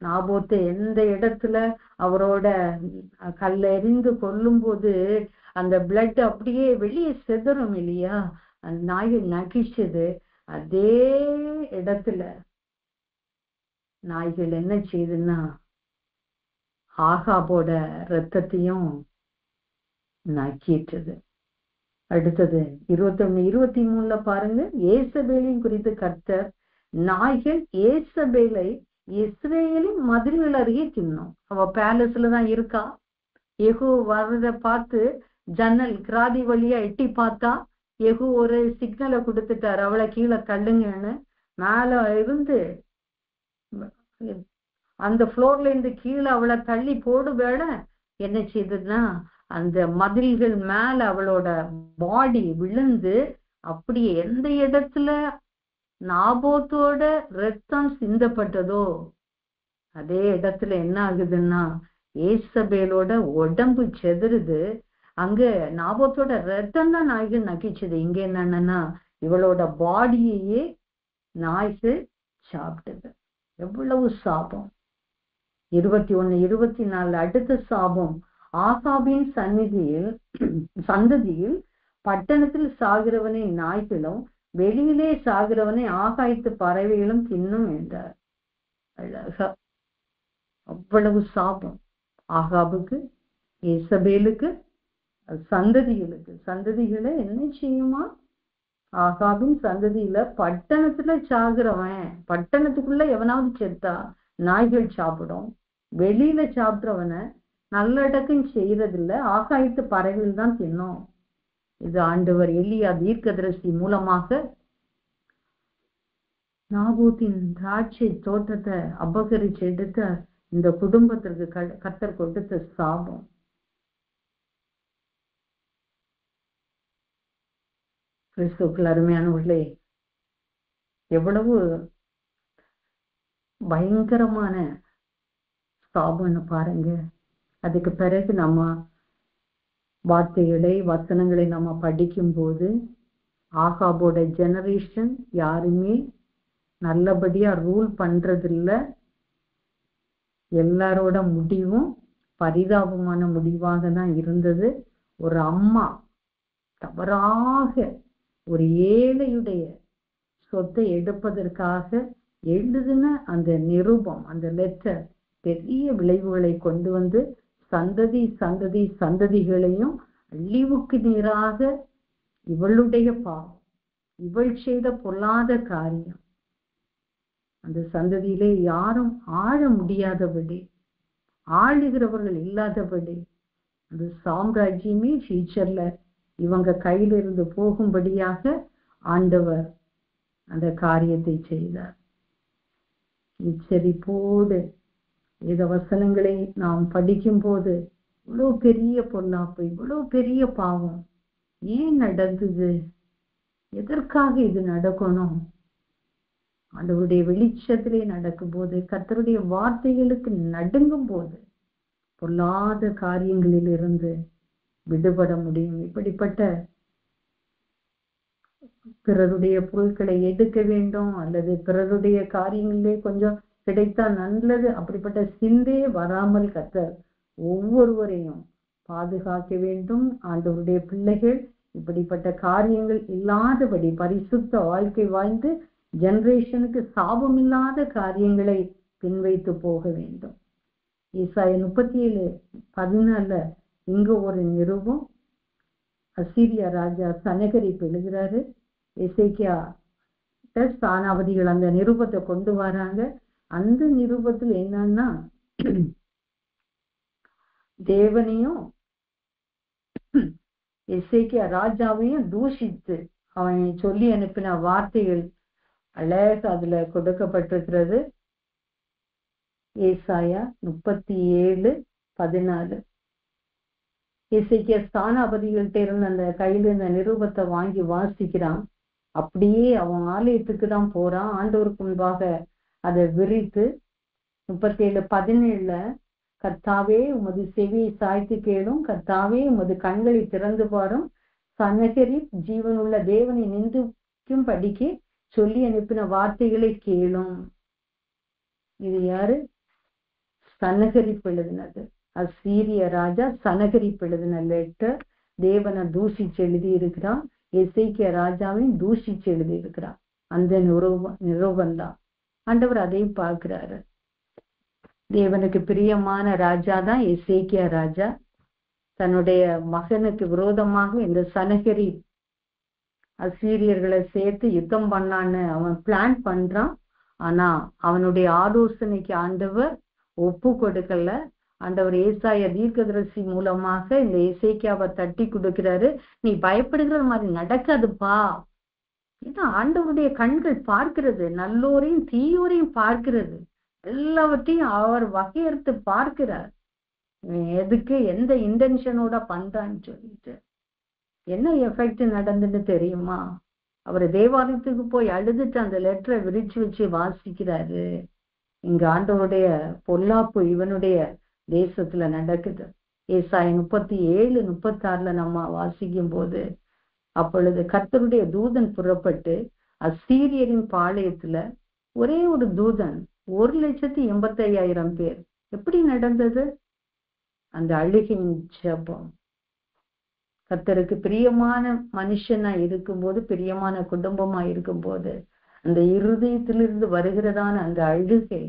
நாபோத்தை எந்த இடத்துல அவரோட கல்லெறிந்து கொல்லும் போது அந்த பிளட் அப்படியே வெளியே செதறும் இல்லையா, அந்த நாய்கள் நகிச்சது. அதே இடத்துல நாய்கள் என்ன செய்யுதுன்னா ஆகாபோட ரத்தத்தையும் நக்கிட்டது. அடுத்தது 21-23 பாருங்க. ஏசபேலின் குறித்து கர்த்தர், நாய்கள் ஏசபேலை இஸ்ரேலின் மதில்கள் அருகே தின்னும். அவ பேலஸ்ல தான் இருக்கா. யெகூ வர்றத பார்த்து ஜன்னல் கிராதி வழியா எட்டி பார்த்தா யெகூ ஒரு சிக்னலை கொடுத்துட்டாரு, அவளை கீழே தள்ளுங்கன்னு. மேல இருந்து அந்த ஃப்ளோர்ல இருந்து கீழே அவளை தள்ளி போடு வேட என்ன செய்ததுன்னா அந்த மதில்கள் மேல அவளோட பாடி விழுந்து அப்படியே எந்த இடத்துல நாபோத்தோட ரத்தம் சிந்தப்பட்டதோ அதே இடத்துல என்ன ஆகுதுன்னா ஏசபேலோட உடம்பு செதறுது. அங்க நாபோத்தோட ரத்தம் தான் நாய்கள் நக்கிச்சது. இங்க என்னன்னா இவளோட பாடியையே நாய்கள் சாப்பிட்டது. எவ்வளவு சாபம். 21-24 அடுத்த சாபம். ஆகாபின் சந்ததியில் பட்டணத்தில் சாகிறவனை நாய்களும் வெளியிலே சாகிறவனை ஆகாயத்து பறவைகளும் தின்னும் என்றார். அழகா அவ்வளவு சாபம் ஆகாபுக்கு, ஏசபேலுக்கு, சந்ததிகளை என்ன செய்யுமா? ஆகாபின் சந்ததியில பட்டணத்துல சாகுறவன், பட்டணத்துக்குள்ள எவனாவது செத்தா நாய்கள் சாப்பிடும். வெளியில சாப்பிட்றவனை நல்லடக்கம் செய்யறதில்ல, ஆகாயத்து பறவைகள் தான் தின்னும். இது ஆண்டவர் எலியா தீர்க்கதரிசி மூலமாக நாபோத்தின் திராட்சை தோட்டத்தை அபகரிச்சு எடுத்த இந்த குடும்பத்திற்கு கர்த்தர் கொடுத்த சாபம். கிறிஸ்துவுக்குள் அருமையானவர்களே, எவ்வளவு பயங்கரமான சாபம்னு பாருங்க. அதுக்கு பிறகு நம்ம வார்த்தைகளை வசனங்களை நம்ம படிக்கும் போது ஆகாபோட ஜெனரேஷன் யாருமே நல்லபடியா ரூல் பண்றதில்ல. எல்லாரோட முடிவும் பரிதாபமான முடிவாக தான் இருந்தது. ஒரு அம்மா தவறாக ஒரு ஏழையுடைய சொத்தை எடுப்பதற்காக எழுதின அந்த நிருபம், அந்த லெட்டர் பெரிய விளைவுகளை கொண்டு வந்து சந்ததிகளையும் அழிவுக்கு நீராக இவளுடைய பாவம், இவள் செய்த பொல்லாத காரியம் அந்த சந்ததியிலே யாரும் ஆழ முடியாதபடி, ஆளுகிறவர்கள் இல்லாதபடி அந்த சாம்ராஜ்யமே ஃபியூச்சர்ல இவங்க கையில இருந்து போகும்படியாக ஆண்டவர் அந்த காரியத்தை செய்தார். எச்சரிப்போடு இந்த வசனங்களை நாம் படிக்கும் போது இவ்வளவு பெரிய பொல்லாப்பு, இவ்வளவு பெரிய பாவம் ஏன் நடந்தது, எதற்காக இது நடக்கணும்? ஆண்டவருடைய வெளிச்சத்திலே நடக்கும் போது, கர்த்தருடைய வார்த்தைகளுக்கு நடுங்கும் போது பொல்லாத காரியங்களில் இருந்து விடுபட முடியும். இப்படிப்பட்ட பிறருடைய பொருட்களை எடுக்க வேண்டும் அல்லது பிறருடைய காரியங்களிலே கொஞ்சம் கிடைத்தா நல்லது, அப்படிப்பட்ட சிந்தையே வராமல் கர்த்தர் ஒவ்வொருவரையும் பாதுகாக்க வேண்டும். ஆண்டவருடைய பிள்ளைகள் இப்படிப்பட்ட காரியங்கள் இல்லாதபடி பரிசுத்த வாழ்க்கை வாழ்ந்து ஜெனரேஷனுக்கு சாபமில்லாத காரியங்களை பின்வைத்து போக வேண்டும். ஏசாயா 37:14 இங்க ஒரு நிருபம். அசீரியா ராஜா சனகரிப்பு எழுதுறாரு. எசேக்கியா ஸ்தானாபதிகள் அந்த நிருபத்தை கொண்டு வராங்க. அந்த நிருபத்தில் என்னன்னா, தேவனையும் எசேக்கியா ராஜாவையும் தூஷித்து அவன் சொல்லி அனுப்பின வார்த்தைகள் அழக அதுல கொடுக்கப்பட்டிருக்கிறது. ஏசாயா 37:14. எசேக்கியா ஸ்தானாபதிகள்கிட்ட இருந்த அந்த கையில இந்த நிருபத்தை வாங்கி வாசிக்கிறான். அப்படியே அவன் ஆலயத்துக்கு தான் போறான். ஆண்டவருக்கு முன்பாக அதை விரித்து 37:17 கர்த்தாவே உமது செவியை சாய்த்து கேளும், கர்த்தாவே உமது கண்களை திறந்து பாரும், சனகரிப் ஜீவனுள்ள தேவனை நிந்திக்கும் படிக்க சொல்லி அனுப்பின வார்த்தைகளை கேளும். இது யாரு? சனகரிப்பு எழுதினது. அசீரிய ராஜா சனகரிப்பு எழுதின லெட்டர். தேவனை தூஷிச்சு எழுதி இருக்கிறான். எசேக்கியா ராஜாவையும் தூஷிச்சு எழுதி இருக்கிறான். அந்த நிருபந்தான். ஆண்டவர் அதையும் பார்க்கிறாரு. தேவனுக்கு பிரியமான ராஜா தான் எசேக்கியா ராஜா. தன்னுடைய மகனுக்கு விரோதமாக இந்த சனகரி அசீரியர்களை சேர்த்து யுத்தம் பண்ணான்னு அவன் பிளான் பண்றான். ஆனா அவனுடைய ஆலோசனைக்கு ஆண்டவர் ஒப்பு கொடுக்கல. ஆண்டவர் ஏசாயா தீர்க்கதரிசி மூலமாக இந்த எசேக்கியாவை தட்டி கொடுக்கிறாரு. நீ பயப்படுகிற மாதிரி நடக்காதுப்பா. ஏன்னா ஆண்டவருடைய கண்கள் பார்க்கிறது, நல்லோரையும் தீயோரையும் பார்க்கிறது, எல்லாவற்றையும் அவர் வகையறுத்து பார்க்கிறார். எதுக்கு எந்த இன்டென்ஷனோட பண்றான்னு சொல்லிட்டு என்ன எஃபெக்ட் நடந்துன்னு தெரியுமா? அவர் தேவாலயத்துக்கு போய் அழுதுட்டு அந்த லெட்டரை விரிச்சு வச்சு வாசிக்கிறாரு. இங்க ஆண்டவருடைய பொல்லாப்பு இவனுடைய தேசத்துல நடக்குது. ஏசாயா 37:36 நம்ம வாசிக்கும் போது, அப்பொழுது கர்த்தருடைய தூதன் புறப்பட்டு அசீரியரின் பாளையத்துல ஒரே ஒரு தூதன் 1,85,000 பேர். எப்படி நடந்தது? அந்த அழுகையின் ஜெபம். கர்த்தருக்கு பிரியமான மனுஷனா இருக்கும்போது, பிரியமான குடும்பமா இருக்கும்போது, அந்த இருதயத்திலிருந்து வருகிறதான அந்த அழுகை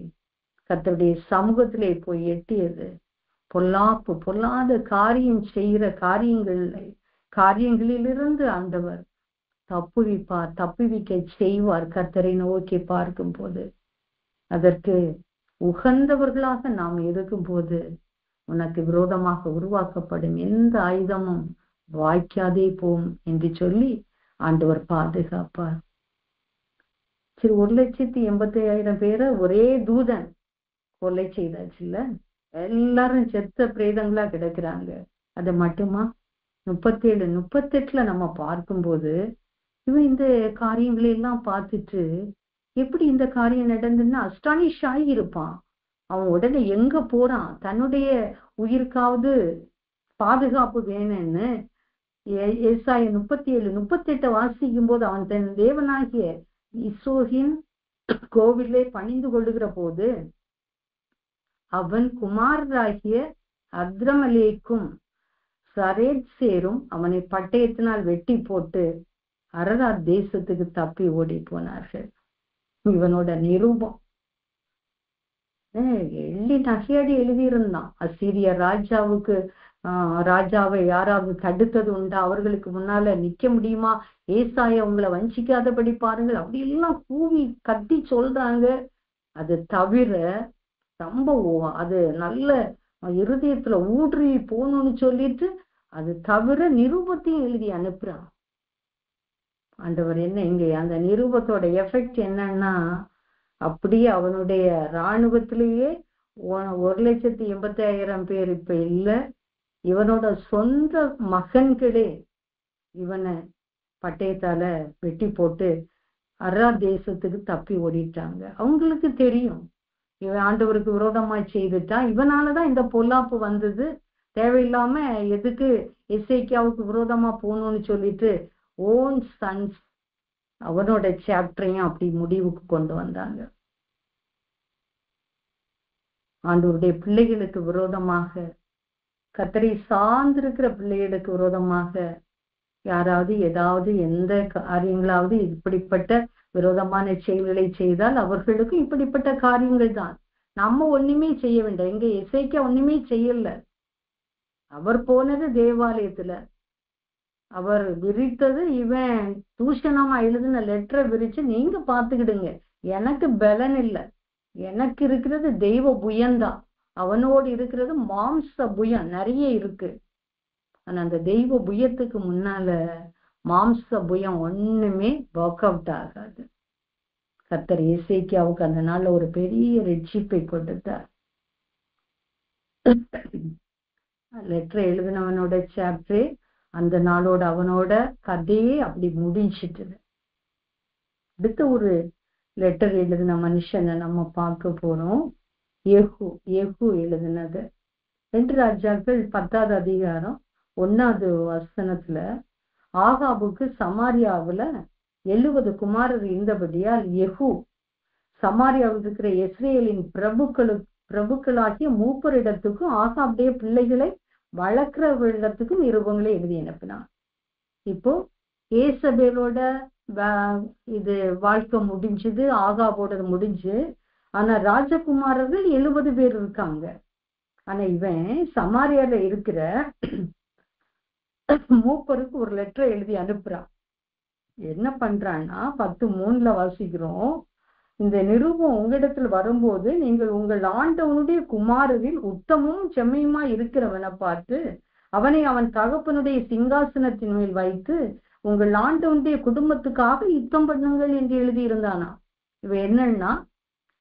கர்த்தருடைய சமூகத்திலே போய் எட்டியது. பொல்லாப்பு பொல்லாத காரியம் செய்கிற காரியங்களிலிருந்து ஆண்டவர் தப்புவிக்க செய்வார். கர்த்தரை நோக்கி பார்க்கும் போது, அதற்கு உகந்தவர்களாக நாம் இருக்கும்போது உனக்கு விரோதமாக உருவாக்கப்படும் எந்த ஆயுதமும் வாய்க்காதே போம் என்று சொல்லி ஆண்டவர் பாதுகாப்பார். சரி, 1,85,000 பேரை ஒரே தூதன் கொலை செய்தாச்சு இல்ல? எல்லாரும் செத்த பிரேதங்களா கிடக்குறாங்க. அது மட்டுமா? 37-38 நம்ம பார்க்கும்போது இவன் இந்த காரியங்களை எல்லாம் பார்த்துட்டு எப்படி இந்த காரியம் நடந்துன்னா அஸ்டானிஷ் ஆகியிருப்பான். அவன் உடனே எங்க போறான்? தன்னுடைய உயிருக்காவது பாதுகாப்பு வேணும்னு ஏசாயா 37-38 வாசிக்கும் போது அவன் தன் தேவனாகிய இஸ்ரோகின் கோவிலே பணிந்து கொள்ளுகிற போது அவன் குமாரராகிய அத்ரமலேக்கும் சரேத் சேரும் அவனை பட்டயத்தினால் வெட்டி போட்டு அரராத் தேசத்துக்கு தப்பி ஓடி போனார்கள். இவனோட நிரூபம் எள்ளி நகையாடி எழுதியிருந்தான். அசீரிய ராஜாவை யாராவது தடுத்தது உண்டா? அவர்களுக்கு முன்னால நிக்க முடியுமா? ஏசாயா உங்களை வஞ்சிக்காதபடி பாருங்கள், அப்படி எல்லாம் கூவி கத்தி சொல்றாங்க. அது தவிர சம்பவம் அது நல்ல இருதயத்துல ஊன்றி போகணும்னு சொல்லிட்டு அது தவிர நிரூபத்தையும் எழுதி அனுப்புறான். ஆண்டவர் என்ன இங்க அந்த நிரூபத்தோட எஃபெக்ட் என்னன்னா, அப்படியே அவனுடைய இராணுவத்திலேயே 1,85,000 பேர் இப்ப இல்ல. இவனோட சொந்த மகன்களே இவனை பட்டயத்தால வெட்டி போட்டு அரா தேசத்துக்கு தப்பி ஓடிட்டாங்க. அவங்களுக்கு தெரியும் இவன் ஆண்டவருக்கு விரோதமா செய்துட்டா, இவனாலதான் இந்த பொல்லாப்பு வந்தது. தேவையில்லாம எதுக்கு எசேக்கியாவுக்கு விரோதமா போகணும்னு சொல்லிட்டு ஓன் சன்ஸ் அவனோட சாப்டரையும் அப்படி முடிவுக்கு கொண்டு வந்தாங்க. ஆண்டவருடைய பிள்ளைகளுக்கு விரோதமாக, கர்த்தரை சார்ந்திருக்கிற பிள்ளைகளுக்கு விரோதமாக யாராவது ஏதாவது எந்த காரியங்களாவது இப்படிப்பட்ட விரோதமான செயல்களை செய்தால் அவர்களுக்கும் இப்படிப்பட்ட காரியங்கள் தான். நம்ம ஒண்ணுமே செய்ய வேண்டாம். எங்க எசேக்கியா ஒண்ணுமே செய்யல. அவர் போனது தேவாலயத்துல, அவர் விரித்தது இவன் தூஷணமா எழுதின லெட்டரை விரிச்சு நீங்க பாத்துக்கிடுங்க. எனக்கு பலன் இல்லை, எனக்கு இருக்கிறது தெய்வ புயம்தான், அவனோடு இருக்கிறது மாம்ச புயம் நிறைய இருக்கு. ஆனா அந்த தெய்வ புயத்துக்கு முன்னால மாம்ச புயம் ஒண்ணுமே ஒர்க் அவுட் ஆகாது. கர்த்தர் எசேக்கியாவுக்கு அந்த நாள்ல ஒரு பெரிய ரட்சிப்பை கொடுத்தார். லெட்டர் எழுதினவனோட சாப்டரே அந்த நாளோட அவனோட கதையே அப்படி முடிஞ்சிட்டுது. அடுத்த ஒரு லெட்டர் எழுதின மனுஷனை நம்ம பார்க்க போறோம். யெகூ எழுதினது 2 ராஜாக்கள் 10வது அதிகாரம் 1வது வசனத்துல, ஆகாபுக்கு சமாரியாவுல 70 குமாரர் இருந்தபடியால் யெகூ சமாரியாவில் இருக்கிற இஸ்ரேலின் பிரபுக்களாகிய மூப்பரிடத்துக்கும் ஆகாபுடைய பிள்ளைகளை வளர்க்கிறவரிடத்துக்கும் நிருபங்களை எழுதி அனுப்பினான். இப்போ ஏசபேலோட இது வாழ்க்கை முடிஞ்சது, ஆகாபோட முடிஞ்சு. ஆனா ராஜகுமாரர்கள் 70 பேர் இருக்காங்க. ஆனா இவன் சமாரியால இருக்கிற மூப்பருக்கு ஒரு லெட்டர் எழுதி அனுப்புறான். என்ன பண்றான்னா 10:3 வாசிக்கிறோம், இந்த நிருபம் உங்களிடத்தில் வரும்போது நீங்கள் உங்கள் ஆண்டவனுடைய குமாரரில் உத்தமும் செம்மையுமா இருக்கிறவனை பார்த்து அவனை அவன் தகப்பனுடைய சிங்காசனத்தின் மேல் வைத்து உங்கள் ஆண்டவனுடைய குடும்பத்துக்காக யுத்தம் பண்ணுங்கள் என்று எழுதியிருந்தானா. இவன் என்னன்னா,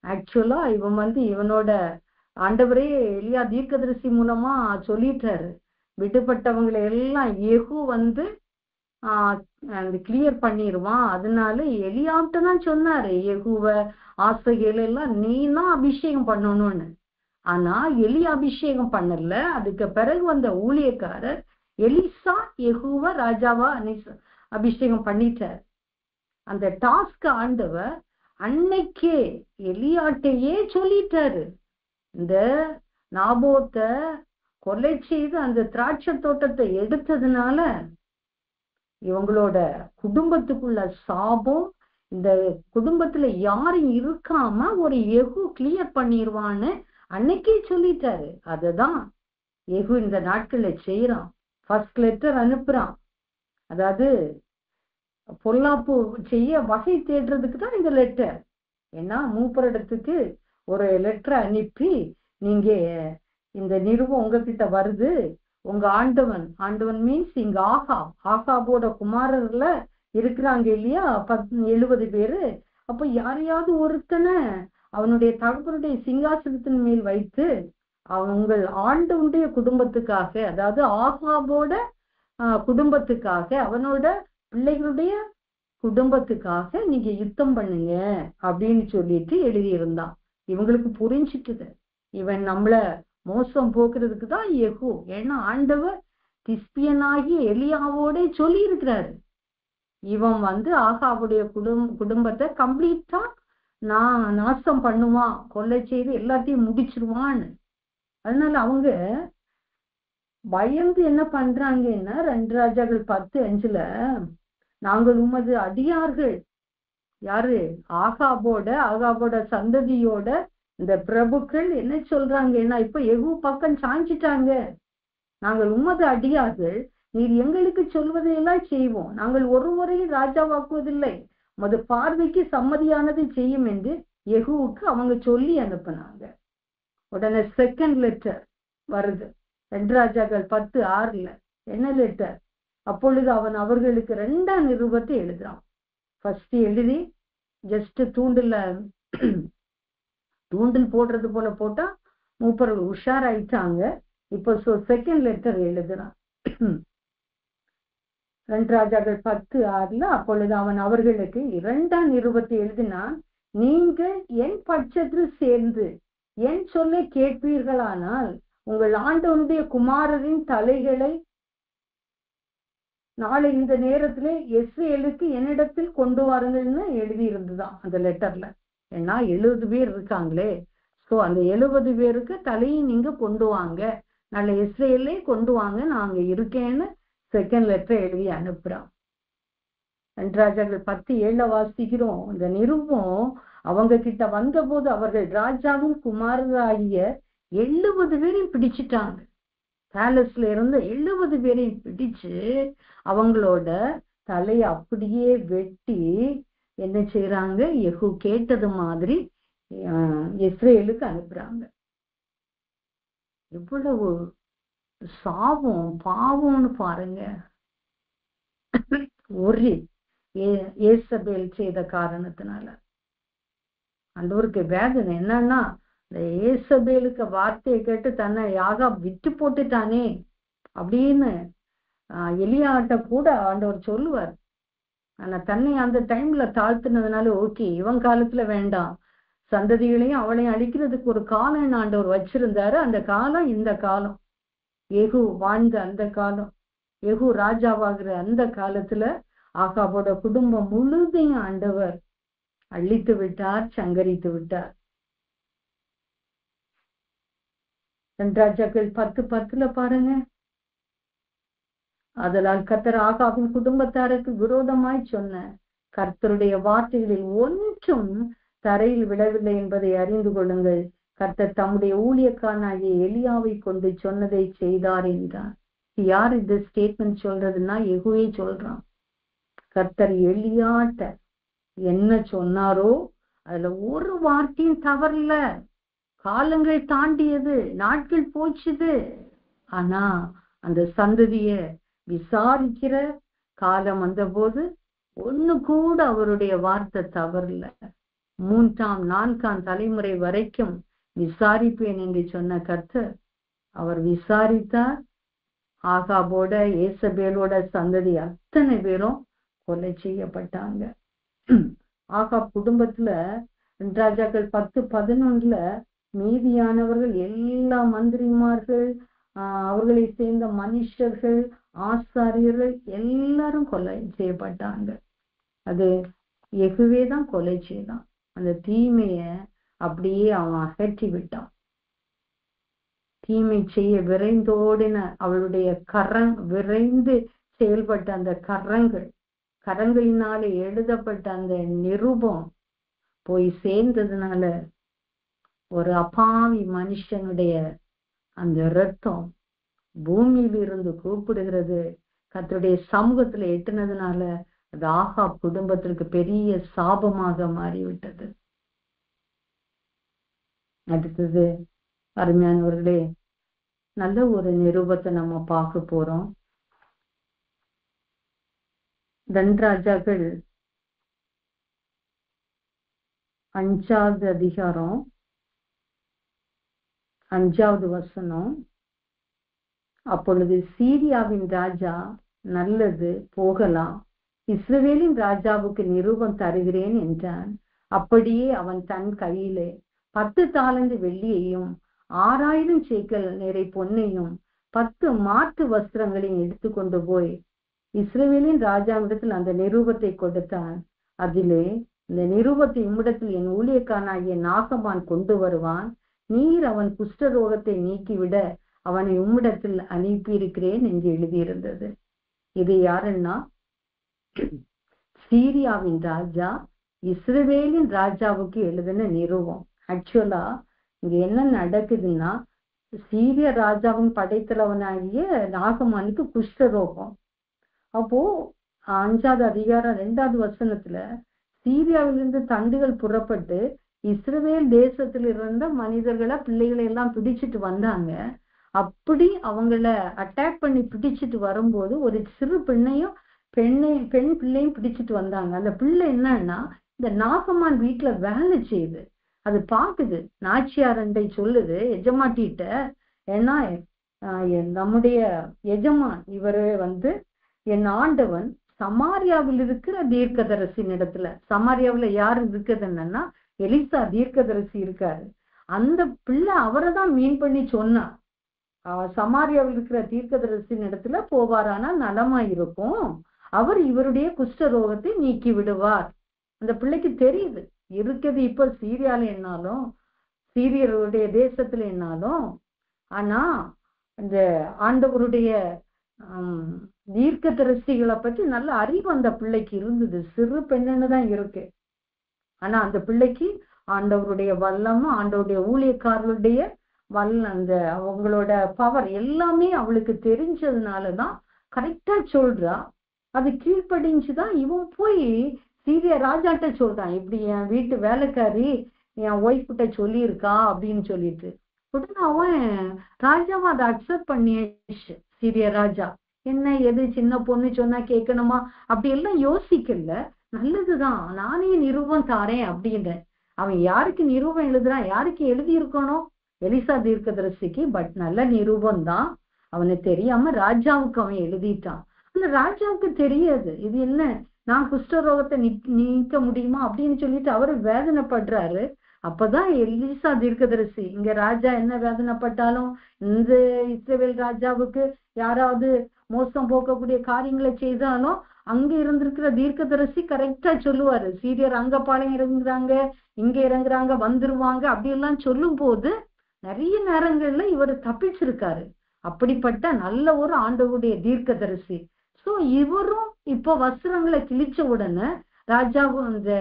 ஆக்சுவலா இவன் இவனோட ஆண்டவரே எலியா தீர்க்கதரிசி மூலமா சொல்லிட்டாரு, விடுபட்டவங்களை எல்லாம் யெகூ கிளியர் பண்ணிடுவான். அதனால எலியாவிட்ட தான் சொன்னாரு, யெகூவ ஆசைகள் எல்லாம் நீ தான் அபிஷேகம் பண்ணணும்னு. ஆனா எலியா அபிஷேகம் பண்ணல. அதுக்கு பிறகு வந்த ஊழியக்காரர் எலிசா யெகூவ ராஜாவா அபிஷேகம் பண்ணிட்டார். அந்த டாஸ்க் ஆண்டவர் அன்னைக்கே எலியாட்டையே சொல்லிட்டாரு. இந்த நாபோத்தை கொலை செய்து அந்த திராட்சை தோட்டத்தை எடுத்ததுனால இவங்களோட குடும்பத்துக்குள்ள சாபம், இந்த குடும்பத்துல யாரும் இருக்காம ஒரு யெகூ கிளியர் பண்ணிடுவான்னு அன்னைக்கே சொல்லிட்டாரு. அததான் யெகூ இந்த நாட்கள்ல செய்யறான். ஃபர்ஸ்ட் லெட்டர் அனுப்புறான். அதாவது பொல்லாப்பு செய்ய வகை தேடுறதுக்கு தான் இந்த லெட்டர். ஏன்னா மூப்பரிடத்துக்கு ஒரு லெட்டரை அனுப்பி, நீங்க இந்த நிருபம் உங்ககிட்ட வருது, உங்க ஆண்டவன் மீன்ஸ் இங்க ஆகாபோட குமாரர்ல இருக்கிறாங்க இல்லையா 70 பேரு. அப்ப யாரையாவது ஒருத்தனை அவனுடைய தகப்பனுடைய சிங்காசனத்தின் மேல் வைத்து உங்கள் ஆண்டவனுடைய குடும்பத்துக்காக, அதாவது ஆகாபோட குடும்பத்துக்காக, அவனோட பிள்ளைகளுடைய குடும்பத்துக்காக நீங்க யுத்தம் பண்ணுங்க அப்படின்னு சொல்லிட்டு எழுதியிருந்தான். இவங்களுக்கு புரிஞ்சிட்டுது, இவன் நம்மள மோசம் போக்குறதுக்கு தான் யெகூ. ஏன்னா ஆண்டவர் திஸ்பியனாகி எலியாவோட சொல்லி இருக்கிறாரு, இவன் ஆகாவுடைய குடும்பத்தை கம்ப்ளீட்டா நாசம் பண்ணுவான், கொலை செய்து எல்லாத்தையும் முடிச்சிருவான்னு. அதனால அவங்க பயந்து என்ன பண்றாங்கன்னா 2 ராஜாக்கள் 10:5 நாங்கள் உமது அடியார்கள், யாரு ஆகாபோட சந்ததியோட இந்த பிரபுக்கள் என்ன சொல்றாங்கன்னா, இப்ப யெகூ பக்கம் சாஞ்சிட்டாங்க, நாங்கள் உமது அடியார்கள், நீர் எங்களுக்கு சொல்வதையெல்லாம் செய்வோம், நாங்கள் ஒருவரையும் ராஜாவாக்குவதில்லை, உமது பார்வைக்கு சம்மதியானதை செய்யும் என்று யெகூவுக்கு அவங்க சொல்லி அனுப்புனாங்க. உடனே செகண்ட் லெட்டர் வருது 2 ராஜாக்கள் 10:6 என்ன லெட்டர்? அப்பொழுது அவன் அவர்களுக்கு 2ஆம் நிருபத்தை எழுதுறான். ஃபர்ஸ்ட் எழுதி ஜஸ்ட் தூண்டில் போடுறது போல போட்டா மூப்பர்கள் உஷாராயிட்டாங்க. இப்ப செகண்ட் லெட்டர் எழுதுறான் 2 ராஜாக்கள் 10:6 அப்பொழுது அவன் அவர்களுக்கு 2ஆம் நிருபத்தை எழுதினான். நீங்கள் என் பட்சத்தில் சேர்ந்து என் சொல்லை கேட்பீர்களானால் உங்கள் ஆண்டவனுடைய குமாரரின் தலைகளை நாளை இந்த நேரத்துல இஸ்ரேலுக்கு என்னிடத்தில் கொண்டு வாருங்கள்னு எழுதி இருந்துதான் அந்த லெட்டர்ல. ஏன்னா 70 பேர் இருக்காங்களே, ஸோ அந்த 70 பேருக்கு தலையை நீங்க கொண்டு வாங்க, நல்ல இஸ்ரேலே கொண்டு வாங்க, நாங்க இருக்கேன்னு செகண்ட் லெட்டர் எழுதி அனுப்புறான். 2 ராஜாக்கள் 10:7 வாசிக்கிறோம். இந்த நிருபம் அவங்க கிட்ட வந்த போது அவர்கள் ராஜாவின் குமாரராகிய 70 பேரையும் பிடிச்சிட்டாங்க. பேலஸ்ல இருந்து 70 பேரையும் பிடிச்சு அவங்களோட தலையை அப்படியே வெட்டி என்ன செய்யறாங்க, யெகூ கேட்டது மாதிரி இஸ்ரேலுக்கு அனுப்புறாங்க. எவ்வளவு சாபம் பாவம்னு பாருங்க. ஒரு ஏசபேல் செய்த காரணத்தினால ஆண்டவருக்கு வேதனை என்னன்னா, இந்த ஏசபேலுக்கு வார்த்தையை கேட்டு தன்னை யாகாப் விட்டு போட்டுட்டானே அப்படின்னு எலியாட்ட கூட ஆண்டவர் சொல்லுவார். ஆனா தன்னை அந்த டைம்ல தாழ்த்தினதுனால ஓகே, இவன் காலத்துல வேண்டாம், சந்ததிகளையும் அவளையும் அழிக்கிறதுக்கு ஒரு காலம் ஆண்டவர் வச்சிருந்தாரு. அந்த காலம் இந்த காலம், யெகூ வாழ்ந்த அந்த காலம், யெகூ ராஜாவாகிற அந்த காலத்துல ஆகாபோட குடும்பம் முழுதையும் ஆண்டவர் அழித்து விட்டார், சங்கரித்து விட்டார். 2 ராஜாக்கள் 10:10 பாருங்க. அதனால் கர்த்தர் ஆகாபின் குடும்பத்தாருக்கு விரோதமாய் சொன்ன கர்த்தருடைய வார்த்தைகளில் ஒன்றும் தரையில் விழவில்லை என்பதை அறிந்து கொள்ளுங்கள். கர்த்தர் தம்முடைய ஊழியக்காரனாகிய எலியாவை கொண்டு சொன்னதை செய்தார் என்றார். யார் இந்த ஸ்டேட்மெண்ட் சொல்றதுன்னா, யெகூவே சொல்றான். கர்த்தர் எலியாட்ட என்ன சொன்னாரோ அதுல ஒரு வார்த்தையும் தவறல. காலங்கள் தாண்டியது, நாட்கள் போச்சுது, ஆனா அந்த சந்ததிய விசாரிக்கிற காலம் வந்த போது ஒண்ணு கூட அவருடைய வார்த்தை தவறல. 3ஆம் 4ஆம் தலைமுறை வரைக்கும் விசாரிப்பேன் என்று சொன்ன கர்த்தர் அவர் விசாரித்தார். ஆகாபோட ஏசபேலோட சந்ததி அத்தனை பேரும் கொலை செய்யப்பட்டாங்க. ஆகாப் குடும்பத்துல 2 ராஜாக்கள் 10:11 மீதியானவர்கள் எல்லா மந்திரிமார்கள், அவர்களை சேர்ந்த மனுஷர்கள், ஆசாரியர்கள் எல்லாரும் கொலை செய்யப்பட்டாங்க. அது யெகூவே தான் கொலை செய்தான். அந்த தீமைய அப்படியே அவன் அகற்றி விட்டான். தீமை செய்ய விரைந்தோடின அவளுடைய விரைந்து செயல்பட்ட அந்த கரங்களினாலே எழுதப்பட்ட அந்த நிருபம் போய் சேர்ந்ததுனால ஒரு அப்பாவி மனுஷனுடைய அந்த இரத்தம் பூமியில் இருந்து கூப்பிடுகிறது. கர்த்தருடைய சமூகத்துல எட்டுனதுனால அது ஆகாப் குடும்பத்திற்கு பெரிய சாபமாக மாறிவிட்டது. அடுத்தது அருமையானவர்களே, நல்ல ஒரு நிருபத்தை நம்ம பார்க்க போறோம். 2 ராஜாக்கள் 5வது அதிகாரம் 5வது வசனம். அப்பொழுது சீரியாவின் ராஜா, நல்லது, போகலாம், இஸ்ரவேலின் ராஜாவுக்கு நிருபம் தருகிறேன் என்றான். அப்படியே அவன் தன் கையிலே 10 தாலந்து வெள்ளியையும் 6000 சேக்கல் நிறை பொன்னையும் 10 மாற்று வஸ்திரங்களையும் எடுத்துக்கொண்டு போய் இஸ்ரவேலின் ராஜாவிடத்தில் அந்த நிருபத்தை கொடுத்தான். அதிலே, இந்த நிருபத்தை உம்மிடத்தில் என் ஊழியக்காரனாகிய நாகமான் கொண்டு வருவான். நீர் அவன் குஷ்டரோகத்தை நீக்கிவிட அவனை உம்மிடத்தில் அனுப்பியிருக்கிறேன் என்று எழுதியிருந்தது. இது யாருன்னா, சீரியாவின் ராஜா இஸ்ரவேலின் ராஜாவுக்கு எழுதின நிருபம். ஆக்சுவலா இங்க என்ன நடக்குதுன்னா, சீரிய ராஜாவின் படைத்தலைவனாகிய நாகமானுக்கு குஷ்டரோகம். அப்போ 5வது அதிகாரம் 2வது வசனத்துல சீரியாவிலிருந்து தண்டுகள் புறப்பட்டு இஸ்ரவேல் தேசத்தில் இருந்த மனிதர்களை, பிள்ளைகளை எல்லாம் பிடிச்சிட்டு வந்தாங்க. அப்படி அவங்கள அட்டாக் பண்ணி பிடிச்சிட்டு வரும்போது ஒரு சிறு பெண் பிள்ளையும் பிடிச்சிட்டு வந்தாங்க. அந்த பிள்ளை என்னன்னா, இந்த நாகமான் வீட்டுல வேலை செய்யுது. அது பாக்குது. நாச்சியாரண்டை சொல்லுது எஜமாட்டிட்ட, ஏன்னா நம்முடைய எஜமான் இவரு என் ஆண்டவன் சமாரியாவில் இருக்கிற தீர்க்கதரிசின் இடத்துல, சமாரியாவில் யாரு இருக்குதுன்னா எலிசா தீர்க்கதரிசி இருக்காரு. அந்த பிள்ளை அவரை தான் மீன் பண்ணி சொன்னா, சமாரியாவில் இருக்கிற தீர்க்கதரிசின் இடத்துல போவாரானா நலமா இருக்கும், அவர் இவருடைய குஷ்டரோகத்தை நீக்கி விடுவார். அந்த பிள்ளைக்கு தெரியுது இருக்குது இப்ப சீரியால என்னாலும் சீரியருடைய தேசத்துல என்னாலும். ஆனா இந்த ஆண்டவருடைய தீர்க்க தரிசிகளை பற்றி நல்ல அறிவு அந்த பிள்ளைக்கு இருந்தது. சிறு பெண்ணுன்னு தான் இருக்கு. ஆனா அந்த பிள்ளைக்கு ஆண்டவருடைய வல்லமும் ஆண்டவருடைய ஊழியக்காரருடைய அந்த அவங்களோட பவர் எல்லாமே அவளுக்கு தெரிஞ்சதுனாலதான் கரெக்டா சொல்றா. அது கீழ்ப்படிஞ்சுதான் இவன் போய் சீரிய ராஜாட்ட சொல்றான், இப்படி என் வீட்டு வேலைக்காரி என் ஒய்ஃப் கிட்ட சொல்லியிருக்கா அப்படின்னு சொல்லிட்டு. உடனே அவன் ராஜாவை அதை அக்செப்ட் பண்ணியாச்சு. சீரிய ராஜா என்ன எது சின்ன பொண்ணு சொன்னா கேட்கணுமா அப்படி எல்லாம் யோசிக்கல. நல்லதுதான், நானே நிரூபம் தாரேன் அப்படின்றேன். அவன் யாருக்கு நிரூபம் எழுதுறான், யாருக்கு எழுதி இருக்கணும்? எலிசா தீர்க்கதரிசிக்கு. பட் நல்ல நிரூபம் தான். அவனுக்கு தெரியாம ராஜாவுக்கு அவன் எழுதிட்டான். அந்த ராஜாவுக்கு தெரியாது இது என்ன, நான் குஷ்டரோகத்தை நீக்க முடியுமா அப்படின்னு சொல்லிட்டு அவரு வேதனைப்படுறாரு. அப்பதான் எலிசா தீர்க்கதரிசி, இங்க ராஜா என்ன வேதனைப்பட்டாலும் இந்த இஸ்ரவேல் ராஜாவுக்கு யாராவது மோசம் போக்கக்கூடிய காரியங்களை செய்தாலும் அங்க இருந்திருக்கிற தீர்க்கதரிசி கரெக்டா சொல்லுவாரு. சீரியர் அங்க பாளையம் இறங்குறாங்க, இங்க இறங்குறாங்க, வந்துருவாங்க அப்படி எல்லாம் சொல்லும் போது நிறைய நேரங்கள்ல இவர் தப்பிச்சிருக்காரு. அப்படிப்பட்ட நல்ல ஒரு ஆண்டவருடைய தீர்க்கதரிசி. சோ இவரும் இப்ப வஸ்திரங்களை கிழிச்ச உடனே ராஜாவும் இந்த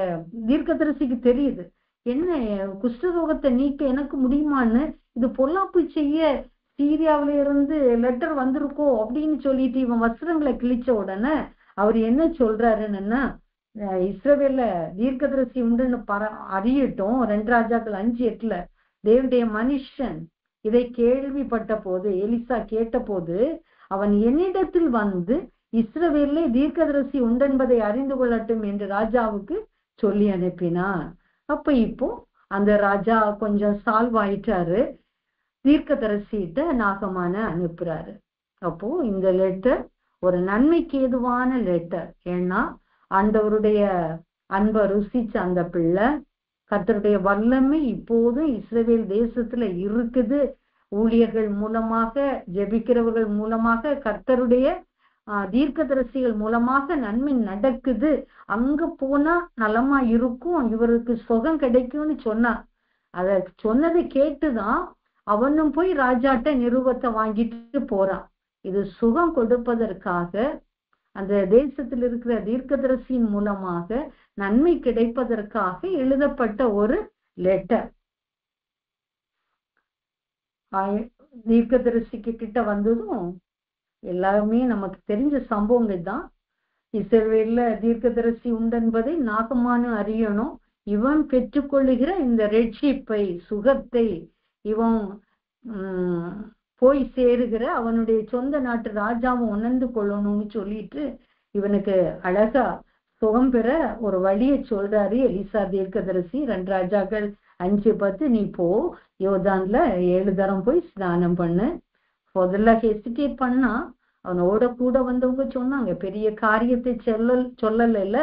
தீர்க்கதரிசிக்கு தெரியுது, என்ன குஷ்டரோகத்தை நீக்க எனக்கு முடியுமான்னு, இது பொல்லாப்பு செய்ய சீரியாவில இருந்து லெட்டர் வந்திருக்கோ அப்படின்னு சொல்லிட்டு இவன் வஸ்திரங்களை கிழிச்ச உடனே அவர் என்ன சொல்றாருன்னா, இஸ்ரவேல்ல தீர்க்கதரிசி உண்டுன்னு அறியட்டும். 2 ராஜாக்கள் 5:8 தேவனுடைய மனுஷன் இதை கேள்விப்பட்ட போது, எலிசா கேட்ட போது, அவன் என்னிடத்தில் வந்து இஸ்ரவேல்ல தீர்க்கதரிசி உண்டென்பதை அறிந்து கொள்ளட்டும் என்று ராஜாவுக்கு சொல்லி அனுப்பினான். அப்ப இப்போ அந்த ராஜா கொஞ்சம் சால்வ் ஆயிட்டாரு. தீர்க்கதரிசிட்ட நாகமான அனுப்புறாரு. அப்போ இந்த லெட்டர் ஒரு நன்மைக்கு ஏதுவான லெட்டர். ஏன்னா ஆண்டவருடைய அன்பை ருசிச்ச அந்த பிள்ளை, கர்த்தருடைய வல்லமை இப்போதும் இஸ்ரவேல் தேசத்துல இருக்குது. ஊழியர்கள் மூலமாக, ஜெபிக்கிறவர்கள் மூலமாக, கர்த்தருடைய தீர்க்கதரிசிகள் மூலமாக நன்மை நடக்குது. அங்க போனா நலமா இருக்கும், இவருக்கு சுகம் கிடைக்கும்னு சொன்னா. அத சொன்னதை கேட்டுதான் அவனும் போய் ராஜாட்ட நிருபத்தை வாங்கிட்டு போறான். இது சுகம் கொடுப்பதற்காக, அந்த தேசத்தில் இருக்கிற தீர்க்கதரிசியின் மூலமாக நன்மை கிடைப்பதற்காக எழுதப்பட்ட ஒரு லெட்டர். தீர்க்கதரிசிக்கு கிட்ட வந்ததும் எல்லாருமே நமக்கு தெரிஞ்ச சம்பவங்கள் தான். இஸ்ரவேல்ல தீர்க்கதரிசி உண்டென்பதை நாகமானு அறியணும். இவன் பெற்றுக்கொள்ளுகிற இந்த ரட்சிப்பை, சுகத்தை இவன் போய் சேருகிற அவனுடைய சொந்த நாட்டு ராஜாவும் உணர்ந்து கொள்ளணும்னு சொல்லிட்டு இவனுக்கு அழகா சுகம் பெற ஒரு வழியை சொல்றாரு எலிசா தீர்க்கதரிசி. 2 ராஜாக்கள் 5:10 நீ போ, யோர்தான்ல 7 தரம் போய் ஸ்நானம் பண்ணு. முதல்ல ஹெசிடேட் பண்ணா, அவனோட கூட வந்தவங்க சொன்னாங்க பெரிய காரியத்தை சொல்லல,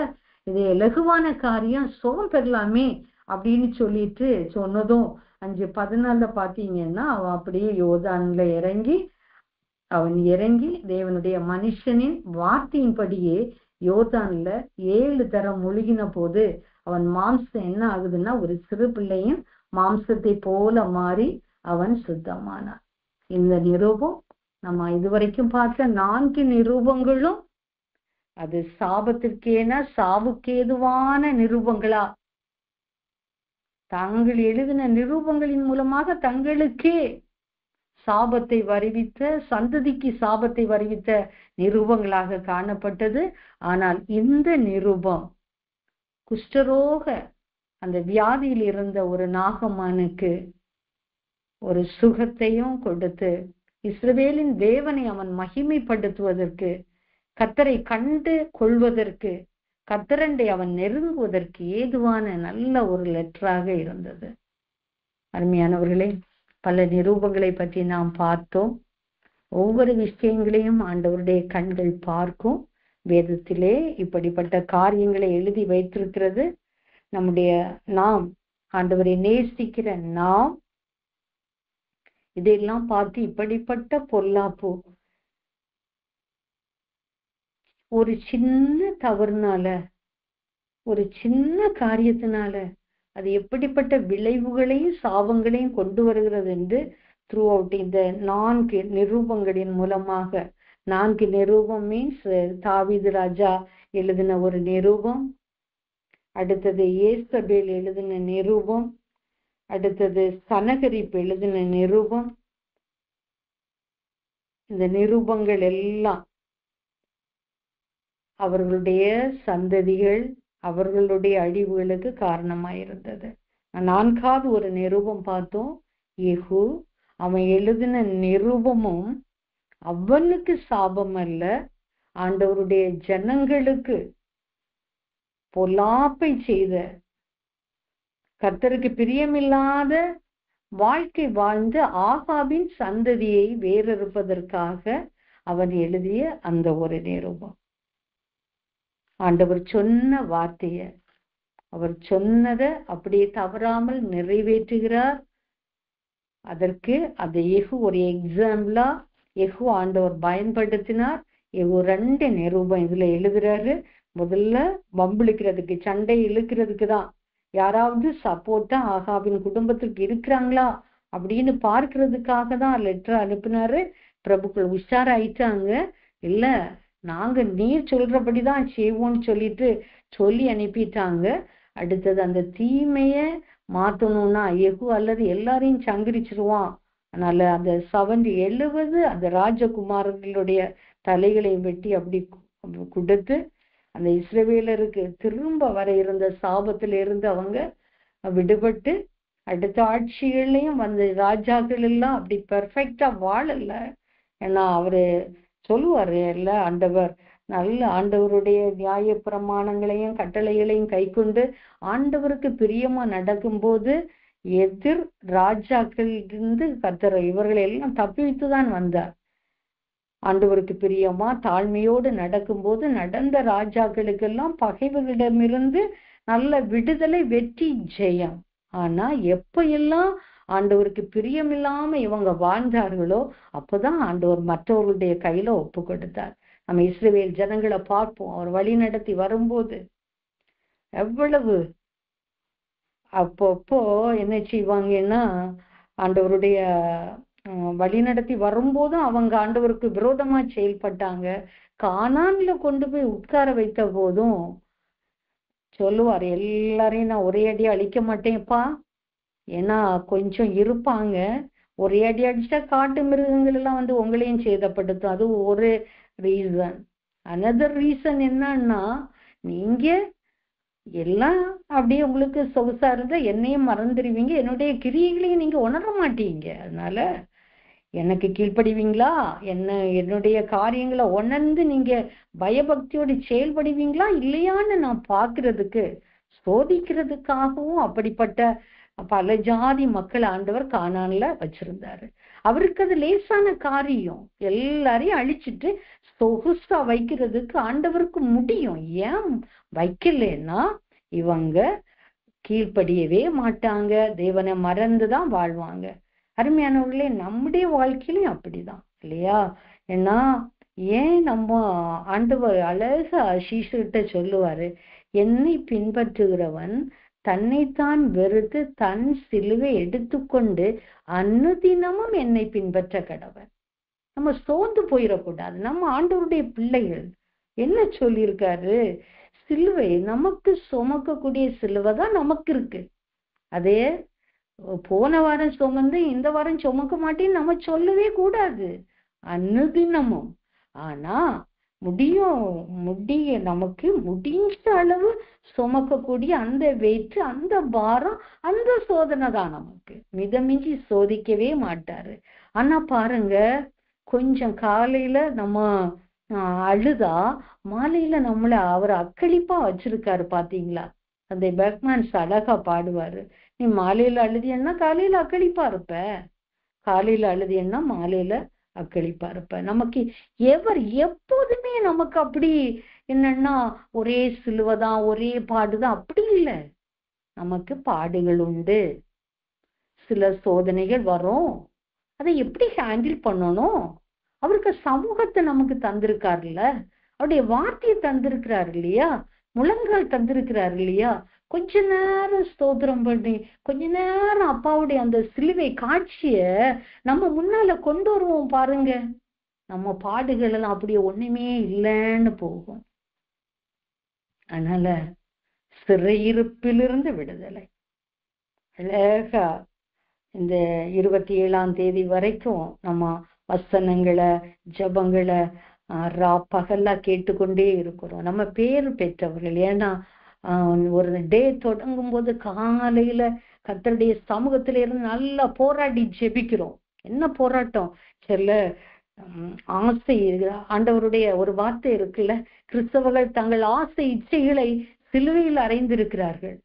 இது இலகுவான காரியம், சுகம் பெறலாமே அப்படின்னு சொல்லிட்டு சொன்னதும் 5:14 பாத்தீங்கன்னா அவன் அப்படியே யோர்தான்ல இறங்கி தேவனுடைய மனுஷனின் வார்த்தையின்படியே யோர்தான்ல 7 தரம் முழுகின போது அவன் மாம்சம் என்ன ஆகுதுன்னா ஒரு சிறு பிள்ளையின் மாம்சத்தை போல மாறி அவன் சுத்தமானான். இந்த நிரூபம் நம்ம இதுவரைக்கும் பார்த்த 4 நிரூபங்களும் அது சாவுக்கேதுவான நிரூபங்களா, தாங்கள் எழுதின நிரூபங்களின் மூலமாக தங்களுக்கே சாபத்தை வருவித்த, சந்ததிக்கு சாபத்தை வருவித்த நிரூபங்களாக காணப்பட்டது. ஆனால் இந்த நிரூபம் குஷ்டரோக அந்த வியாதியில் இருந்த ஒரு நாகமானுக்கு ஒரு சுகத்தையும் கொடுத்து, இஸ்ரவேலின் தேவனை அவன் மகிமைப்படுத்துவதற்கு, கர்த்தரை கண்டு கொள்வதற்கு, கர்த்தரண்டை அவன் நெருங்குவதற்கு ஏதுவான நல்ல ஒரு லெட்டராக இருந்தது. அருமையானவர்களே, பல நிரூபங்களை பற்றி நாம் பார்த்தோம். ஒவ்வொரு விஷயங்களையும் ஆண்டவருடைய கண்கள் பார்க்கும். வேதத்திலே இப்படிப்பட்ட காரியங்களை எழுதி வைத்திருக்கிறது. நாம் ஆண்டவரை நேசிக்கிற நாம் இதெல்லாம் பார்த்து இப்படிப்பட்ட பொல்லாப்பு, ஒரு சின்ன தவறுனால, ஒரு சின்ன காரியத்தினால அது எப்படிப்பட்ட விளைவுகளையும் சாபங்களையும் கொண்டு வருகிறது என்று த்ரூ அவுட் இந்த 4 நிரூபங்களின் மூலமாக, 4 நிரூபம் மீன்ஸ் தாவீது ராஜா எழுதின ஒரு நிரூபம், அடுத்தது ஏசபேல் எழுதின நிரூபம், அடுத்தது சனகரிப்பு எழுதின நிரூபம். இந்த நிரூபங்கள் எல்லாம் அவர்களுடைய சந்ததிகள் அவர்களுடைய அழிவுகளுக்கு காரணமாயிருந்தது. 4வது ஒரு நிரூபம் பார்த்தோம், யெகூ. அவன் எழுதின நிரூபமும் அவனுக்கு சாபம் அல்ல, ஆண்டவருடைய ஜனங்களுக்கு பொல்லாப்பை செய்த, கர்த்தருக்கு பிரியமில்லாத வாழ்க்கை வாழ்ந்த ஆகாபின் சந்ததியை வேறறுப்பதற்காக அவன் எழுதிய அந்த ஒரு நிரூபம். ஆண்டவர் சொன்ன வார்த்தைய, அவர் சொன்னதை அப்படியே தவறாமல் நிறைவேற்றுகிறார். அதற்கு அந்த யெகூ ஒரு எக்ஸாம்பிளா யெகூ ஆண்டவர் பயன்படுத்தினார். யெகூ 2 நிரூபம் இதுல எழுதுறாரு. முதல்ல வம்பிழுக்கிறதுக்கு, சண்டை இழுக்கிறதுக்கு தான், யாராவது சப்போர்ட்டா ஆகாபின் குடும்பத்துக்கு இருக்கிறாங்களா அப்படின்னு பார்க்கறதுக்காக தான் லெட்டர் அனுப்பினாரு. பிரபுக்கள் உஷாராயிட்டாங்க, இல்ல நாங்க நீர் சொல்றபடிதான் செய்வோம்னு சொல்லி அனுப்பிட்டாங்க. அடுத்தது அந்த தீமைய மாத்தணும்னா யெகூ அல்லது எல்லாரையும் சங்கரிச்சிருவான். அதனால அந்த 70 அந்த ராஜகுமாரர்களுடைய தலைகளை வெட்டி அப்படி கொடுத்து அந்த இஸ்ரவேலருக்கு திரும்ப வர இருந்த சாபத்தில இருந்து அவங்க விடுபட்டு அடுத்த ஆட்சிகளையும் வந்த ராஜாக்கள் எல்லாம் அப்படி பெர்ஃபெக்டா வாழல. ஏன்னா அவரு சொல்லுவாரு இல்ல, ஆண்டவர் நல்ல ஆண்டவருடைய நியாய பிரமாணங்களையும் கட்டளைகளையும் கை கொண்டு ஆண்டவருக்கு பிரியமா நடக்கும்போது எதிர் ராஜாக்கள் இருந்து கர்த்தர் இவர்கள் எல்லாம் தப்பித்துதான் வந்தார். ஆண்டவருக்கு பிரியமா தாழ்மையோடு நடக்கும்போது நடந்த ராஜாக்களுக்கெல்லாம் பகைவர்களிடமிருந்து நல்ல விடுதலை, வெற்றி, ஜெயம். ஆனா எப்ப எல்லாம் ஆண்டவருக்கு பிரியமில்லாம இவங்க வாழ்ந்தார்களோ அப்பதான் ஆண்டவர் மற்றவர்களுடைய கையில ஒப்பு கொடுத்தார். நம்ம இஸ்ரவேல் ஜனங்களை பார்ப்போம், அவர் வழி நடத்தி வரும்போது எவ்வளவு அப்போ என்ன செய்வாங்கன்னா, ஆண்டவருடைய வழி நடத்தி வரும்போதும் அவங்க ஆண்டவருக்கு விரோதமா செயல்பட்டாங்க. கானான்ல கொண்டு போய் உட்கார வைத்த போதும் சொல்லுவார், எல்லாரையும் நான் ஒரே அடி அழிக்க மாட்டேன்ப்பா, ஏன்னா கொஞ்சம் இருப்பாங்க, ஒரே அடி அடிச்சா காட்டு மிருகங்கள் எல்லாம் வந்து உங்களையும் சேதப்படுத்தும். அது ஒரு ரீசன். அனதர் ரீசன் என்னன்னா, நீங்க எல்லாம் அப்படியே உங்களுக்கு சொகுசா இருந்தா என்னையும் மறந்துடுவீங்க, என்னுடைய கிரியைகளையும் நீங்க உணர மாட்டீங்க. அதனால எனக்கு கீழ்ப்படிவீங்களா, என்னுடைய காரியங்களை உணர்ந்து நீங்க பயபக்தியோடு செயல்படுவீங்களா இல்லையான்னு நான் பாக்குறதுக்கு, சோதிக்கிறதுக்காகவும் அப்படிப்பட்ட பல ஜாதி மக்கள் ஆண்டவர் கானான்ல வச்சிருந்தாரு. அவருக்கு அது லேசான காரியம், எல்லாரையும் அழிச்சிட்டு சொகுசா வைக்கிறதுக்கு ஆண்டவருக்கு முடியும். ஏன் வைக்கலன்னா இவங்க கீழ்ப்படியவே மாட்டாங்க, தேவனை மறந்துதான் வாழ்வாங்க. அருமையானவர்களே, நம்முடைய வாழ்க்கையிலும் அப்படிதான் இல்லையா? ஏன்னா ஏன் நம்ம ஆண்டவர் அழகா சீஷர்கிட்ட சொல்லுவாரு, என்னை பின்பற்றுகிறவன் தன்னைத்தான் வெறுத்து தன் சிலுவை எடுத்துக்கொண்டு அனுதினமும் என்னை பின்பற்ற கடவன். நம்ம சோர்ந்து போயிடக்கூடாது. நம்ம ஆண்டவருடைய பிள்ளைகள். என்ன சொல்லியிருக்காரு? சிலுவை நமக்கு சுமக்கக்கூடிய சிலுவை தான் நமக்கு இருக்கு. அதே போன வாரம் சுமந்து இந்த வாரம் சுமக்க மாட்டேன்னு நம்ம சொல்லவே கூடாது, அனுதினமும். ஆனா நமக்கு முடிஞ்ச அளவு சுமக்கக்கூடிய அந்த வெயிட், அந்த பாரம், அந்த சோதனை தான் நமக்கு. மிதமிஞ்சி சோதிக்கவே மாட்டாரு. ஆனா பாருங்க, கொஞ்சம் காலையில நம்ம அழுதா மாலையில நம்மள அவர் அக்களிப்பா வச்சிருக்காரு. பாத்தீங்களா? அந்த பெர்க்மன்ஸ் அழகா பாடுவாரு, நீ மாலையில அழுதியன்னா காலையில அக்களிப்பா இருப்ப, காலையில அழுதியன்னா மாலையில அக்களிப்பா இருப்ப. நமக்கு எப்போதுமே நமக்கு அப்படி என்னன்னா ஒரே சிலுவைதான், ஒரே பாடுதான், அப்படி இல்லை. நமக்கு பாடுகள் உண்டு, சில சோதனைகள் வரும். அதை எப்படி ஹேண்டில் பண்ணணும்? அவருக்கு சமூகத்தை நமக்கு தந்திருக்காருல்ல, அவருடைய வார்த்தையை தந்திருக்கிறாரு இல்லையா, முழங்கால் தந்திருக்கிறாரு இல்லையா, கொஞ்ச நேரம் ஸ்தோத்திரம் பண்ணி கொஞ்ச நேரம் அப்பாவுடைய அந்த சிலுவை காட்சிய நம்ம முன்னால கொண்டு வருவோம் பாருங்க. நம்ம பாடுகள் எல்லாம் அப்படியே ஒண்ணுமே இல்லைன்னு போகும். அதனால சிறையிருப்பிலிருந்து விடுதலை அழகா இந்த 27ஆம் தேதி வரைக்கும் நம்ம வசனங்களை ஜபங்களை பகலா கேட்டுக்கொண்டே இருக்கிறோம். நம்ம பேர் பெற்றவர்கள். ஏன்னா ஒரு டே தொடங்கும் போது காலையில கர்த்தருடைய சமூகத்தில இருந்து நல்லா போராடி ஜெபிக்கிறோம். என்ன போராட்டம்? சில ஆசை, ஆண்டவருடைய ஒரு வார்த்தை இருக்குல்ல, கிறிஸ்தவர்கள் தங்கள் ஆசை இச்சைகளை சிலுவையில் அறைந்திருக்கிறார்கள்.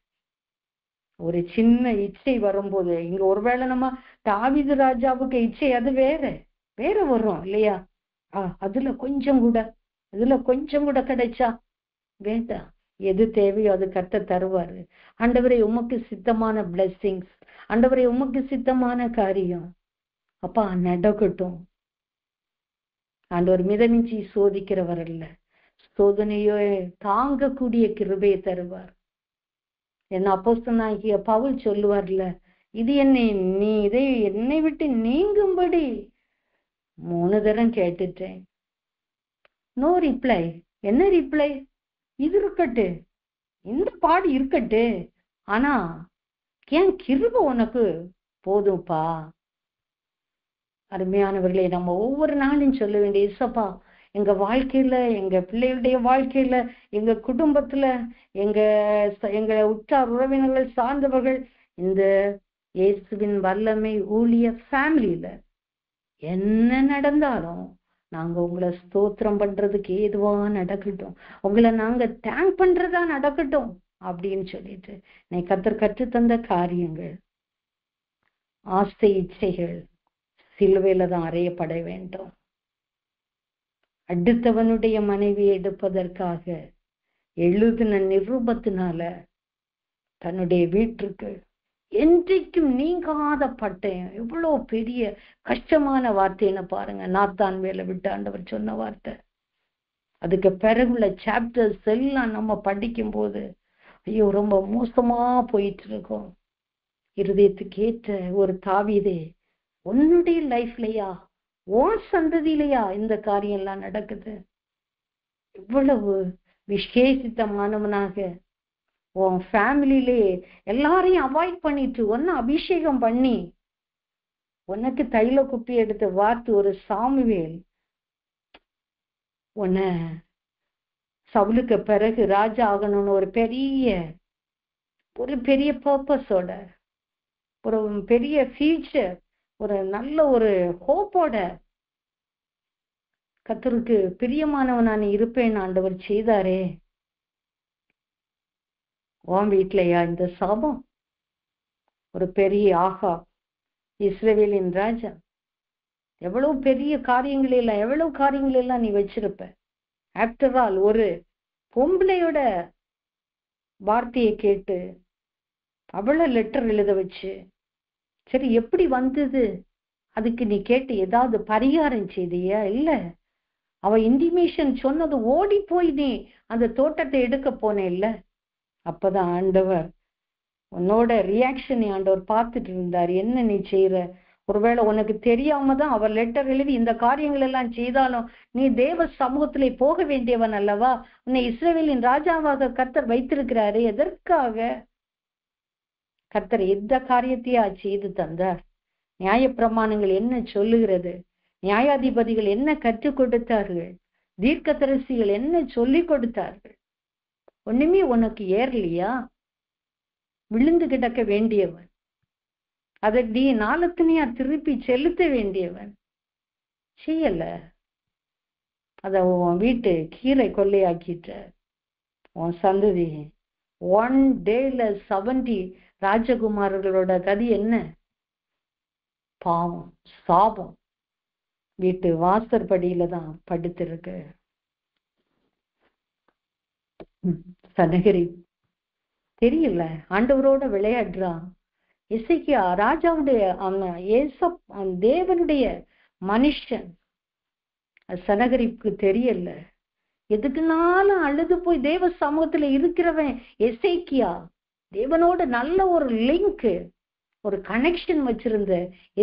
ஒரு சின்ன இச்சை வரும்போது, இங்க ஒருவேளை நம்ம தாவீது ராஜாவுக்கு இச்சை அது வேற வேற வரும் இல்லையா? அதுல கொஞ்சம் கூட கிடைச்சா வேண்டாம். எது தேவையோ அது கர்த்தர் தருவாரு. ஆண்டவரே உமக்கு சித்தமான பிளெஸிங்ஸ், ஆண்டவரே உமக்கு சித்தமான காரியம் அப்பா நடக்கட்டும். ஆண்டவர் மிதமிஞ்சி சோதிக்கிறவர் அல்ல, சோதனையோ தாங்கக்கூடிய கிருபையை தருவார். என்ன அப்போஸ்தலனாகிய பவுல் சொல்லுவார்ல, இது இதை என்னை விட்டு நீங்கும்படி 3 தரம் கேட்டுட்டேன். No reply. என்ன ரிப்ளை? இது இருக்கட்டு, இந்த பாடு இருக்கட்டு, ஆனா ஏன் கிருபை உனக்கு போதும்பா. அருமையானவர்களே, நம்ம ஒவ்வொரு நாளும் சொல்ல வேண்டிய, இசப்பா எங்க வாழ்க்கையில, எங்க பிள்ளைகளுடைய வாழ்க்கையில, எங்க குடும்பத்துல, எங்க உற்றார் உறவினர்கள் சார்ந்தவர்கள், இந்த இயேசுவின் வல்லமை ஊழிய ஃபேமிலியில என்ன நடந்தாலும் நாங்க உங்களை ஸ்தோத்திரம் பண்றதுக்கு ஏதுவா நடக்கட்டும், உங்களை நாங்க தேங்க் பண்றதா நடக்கட்டும் அப்படின்னு சொல்லிட்டு நீ கர்த்தர் கற்றுத்தந்த காரியங்கள், ஆசை இச்சைகள் சிலுவையில தான் அறையப்பட வேண்டும். அடுத்தவனுடைய மனைவி எடுப்பதற்காக எழுதின நிருபத்தினால தன்னுடைய வீட்டிற்கு என்றைக்கும் நீங்காத பட்டயம். எவ்வளவு பெரிய கஷ்டமான வார்த்தைன்னு பாருங்க. நாத்தான் வேலை விட்டு ஆண்டவர் சொன்ன வார்த்தை. அதுக்கு பிறகுள்ள சாப்டர்ஸ் எல்லாம் நம்ம படிக்கும் போது ஐயோ ரொம்ப மோசமா போயிட்டு இருக்கோம். இருதயத்துக்கு ஏற்ற ஒரு தாவீதே, உன்னுடைய லைஃப்லயா, உன் சந்ததியிலையா இந்த காரியம் எல்லாம் நடக்குது? இவ்வளவு விசேஷித்தமானவனாக உன் ஃபேமிலியிலே எல்லாரையும் அவாய்ட் பண்ணிட்டு உன்னை அபிஷேகம் பண்ணி உனக்கு தைல குப்பி எடுத்து வார்த்து ஒரு சாமுவேல் உன்னை சவுலுக்கு பிறகு ராஜா ஆகணும்னு ஒரு பெரிய பர்பஸோட, ஒரு பெரிய ஃபியூச்சர், ஒரு நல்ல ஒரு ஹோப்போட கர்த்தருக்கு பிரியமானவன் நான் இருப்பேன் ஆண்டவர் செய்தாரே. உன் வீட்லையா இந்த சாபம்? ஒரு பெரிய ஆகாப், இஸ்ரவேலின் ராஜா, எவ்வளவு பெரிய எவ்வளவு காரியங்கள் எல்லாம் நீ வச்சிருப்ப. ஆஃப்டர் ஆல் ஒரு பொம்பளையோட வார்த்தையை கேட்டு அவ்வளவு லெட்டர் எழுத வச்சு, சரி எப்படி வந்தது? அதுக்கு நீ கேட்டு ஏதாவது பரிகாரம் செய்தியா? இல்ல, அவ இன்டிமேஷன் சொன்னது ஓடி போய் நீ அந்த தோட்டத்தை எடுக்க போனே இல்ல. அப்பதான் ஆண்டவர் உன்னோட ரியாக்ஷனை ஆண்டவர் பார்த்துட்டு இருந்தார். என்ன நீ செய்யற? ஒருவேளை உனக்கு தெரியாம தான் அவர் லெட்டர் எழுதி இந்த காரியங்கள் எல்லாம் செய்தாலும் நீ தேவ சமூகத்திலே போக வேண்டியவன் அல்லவா? உன்னை இஸ்ரவேலின் ராஜாவாக கர்த்தர் வைத்திருக்கிறாரு. எதற்காக? கர்த்தர் எந்த காரியத்தையா செய்து தந்தார்? நியாயப்பிரமாணங்கள் என்ன சொல்லுகிறது? நியாயாதிபதிகள் என்ன கற்றுக் கொடுத்தார்கள்? தீர்க்கதரிசிகள் என்ன சொல்லிக் கொடுத்தார்கள்? ஒண்ணுமே உனக்கு ஏறலையா? விழுந்து கிடக்க வேண்டியவன், அதை நீ நாளத்தினையா திருப்பி செலுத்த வேண்டியவன். செய்யல. அத உன் வீட்டு கீரை கொள்ளையாக்கிட்ட உன் சந்ததி 1 டேல 70 ராஜகுமாரர்களோட கதி என்ன? பாவம், சாபம் வீட்டு வாசற்படியில தான் படுத்திருக்கு. சனகரி தெரியல, ஆண்டவரோட விளையாடுறான். எசேக்கியா ராஜாவுடைய தேவனுடைய மனுஷன். சனகரிப்புக்கு தெரியல. எதுக்குனாலும் அழுது போய் தேவ சமூகத்துல இருக்கிறவன் எசேக்கியா. தேவனோட நல்ல ஒரு லிங்க், ஒரு கனெக்ஷன் வச்சிருந்த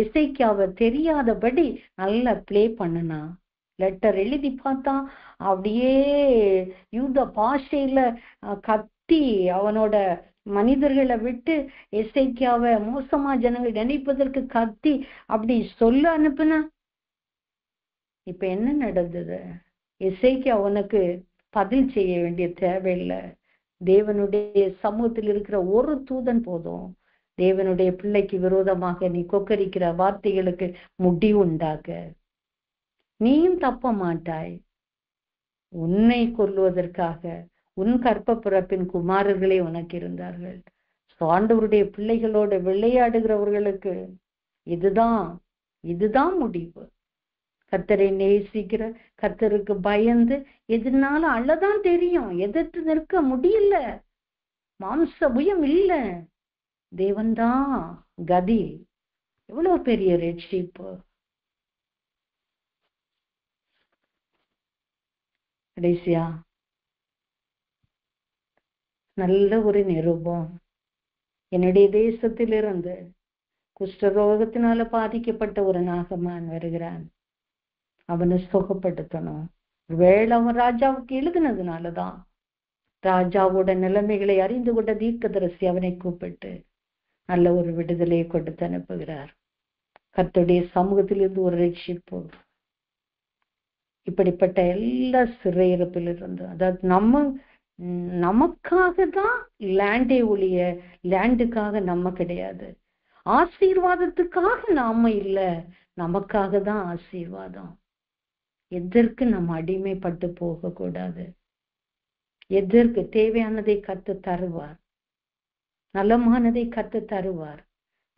எசேக்கியாவை தெரியாதபடி நல்லா பிளே பண்ணுனா. லெட்டர் எழுதி பார்த்தா அப்படியே யூத பாஷையில கத்தி அவனோட மனிதர்களை விட்டு எசேக்கியாவை மோசமா ஜனங்கள் நினைப்பதற்கு கத்தி அப்படி சொல்ல அனுப்புன. இப்ப என்ன நடந்தது? எசேக்கியா அவனுக்கு பதில் செய்ய வேண்டிய தேவையில்லை. தேவனுடைய சமூகத்தில் இருக்கிற ஒரு தூதன் போதும். தேவனுடைய பிள்ளைக்கு விரோதமாக நீ கொக்கரிக்கிற வார்த்தைகளுக்கு முடிவு உண்டாக. நீயும் தப்ப மாட்டாய். உன்னை கொல்லுவதற்காக உன் கற்ப பிறப்பின் குமாரர்களே உனக்கு இருந்தார்கள். ஆண்டவருடைய பிள்ளைகளோட விளையாடுகிறவர்களுக்கு இதுதான் முடிவு. கர்த்தரை நேசிக்கிற, கர்த்தருக்கு பயந்து எதுனால அள்ளதான் தெரியும், எதிர்த்து நிற்க முடியல, மாம்ச புயம் இல்ல, தேவன்தான் கதி. எவ்வளவு பெரிய ரட்சிப்பு! கடைசியா நல்ல ஒரு நிருபம். என்னுடைய தேசத்திலிருந்து குஷ்டரோகத்தினால பாதிக்கப்பட்ட ஒரு நாகமான் வருகிறான். அவனை சுகப்படுத்தணும். வேளை அவன் ராஜாவுக்கு எழுதினதுனாலதான் ராஜாவோட நிலைமைகளை அறிந்து கொண்ட தீர்க்கதரிசி அவனை கூப்பிட்டு நல்ல ஒரு விடுதலையை கொடுத்து அனுப்புகிறார். கர்த்தருடைய சமூகத்திலிருந்து ஒரு ரட்சிப்பு. இப்படிப்பட்ட எல்லா சிறையிருப்பிலிருந்து, அதாவது நமக்காக தான் லேண்டே ஒழிய லேண்டுக்காக நம்ம கிடையாது. ஆசீர்வாதத்துக்காக நாம இல்ல, நமக்காக தான் ஆசீர்வாதம். எதற்கு நம்ம அடிமைப்பட்டு போக கூடாது. எதற்கு தேவையானதை கத்து தருவார், நலமானதை கத்து தருவார்.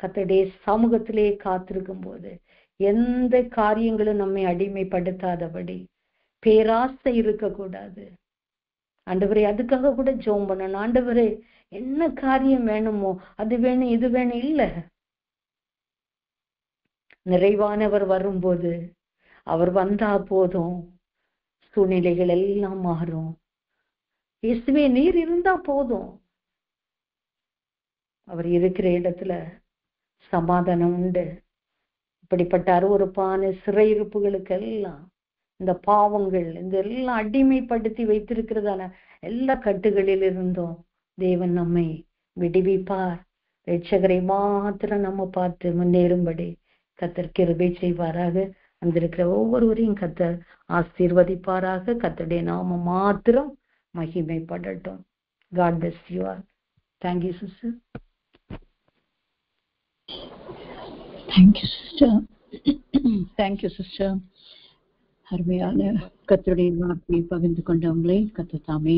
கர்த்தருடைய சமூகத்திலே காத்திருக்கும் போது எந்த காரியங்களும் நம்மை அடிமைப்படுத்தாதபடி பேராசை இருக்கக்கூடாது. ஆண்டவரே, அதுக்காக கூட ஜெபம் பண்ணணும். ஆண்டவரே, என்ன காரியம் வேணுமோ அது வேணும் இது வேணும் இல்ல. நிறைவானவர் வரும்போது அவர் வந்தா போதும், சூழ்நிலைகள் எல்லாம் மாறும். இயேசுவே நீர் இருந்தா போதும். அவர் இருக்கிற இடத்துல சமாதானம் உண்டு. இப்படிப்பட்ட அருவருப்பான சிறையிருப்புகளுக்கெல்லாம், இந்த பாவங்கள், இந்த எல்லாம் அடிமைப்படுத்தி வைத்திருக்கிறதான எல்லா கட்டுகளில் இருந்தோம் தேவன் நம்மை விடுவிப்பார். ரட்சகரை மாத்திரம் நம்ம பார்த்து முன்னேறும்படி கர்த்தர் கிருபை செய்வாராக. வந்திருக்கிற ஒவ்வொருவரையும் கர்த்தர் ஆசீர்வதிப்பாராக. கர்த்தருடைய நாமம் மாத்திரம் மகிமைப்படட்டும். God bless you all. Thank you, sister. Thank you, sister. Thank you, sister. அருமையான கர்த்தருடைய வார்த்தையை பகிர்ந்து கொண்டவங்களை கர்த்தர் தாமே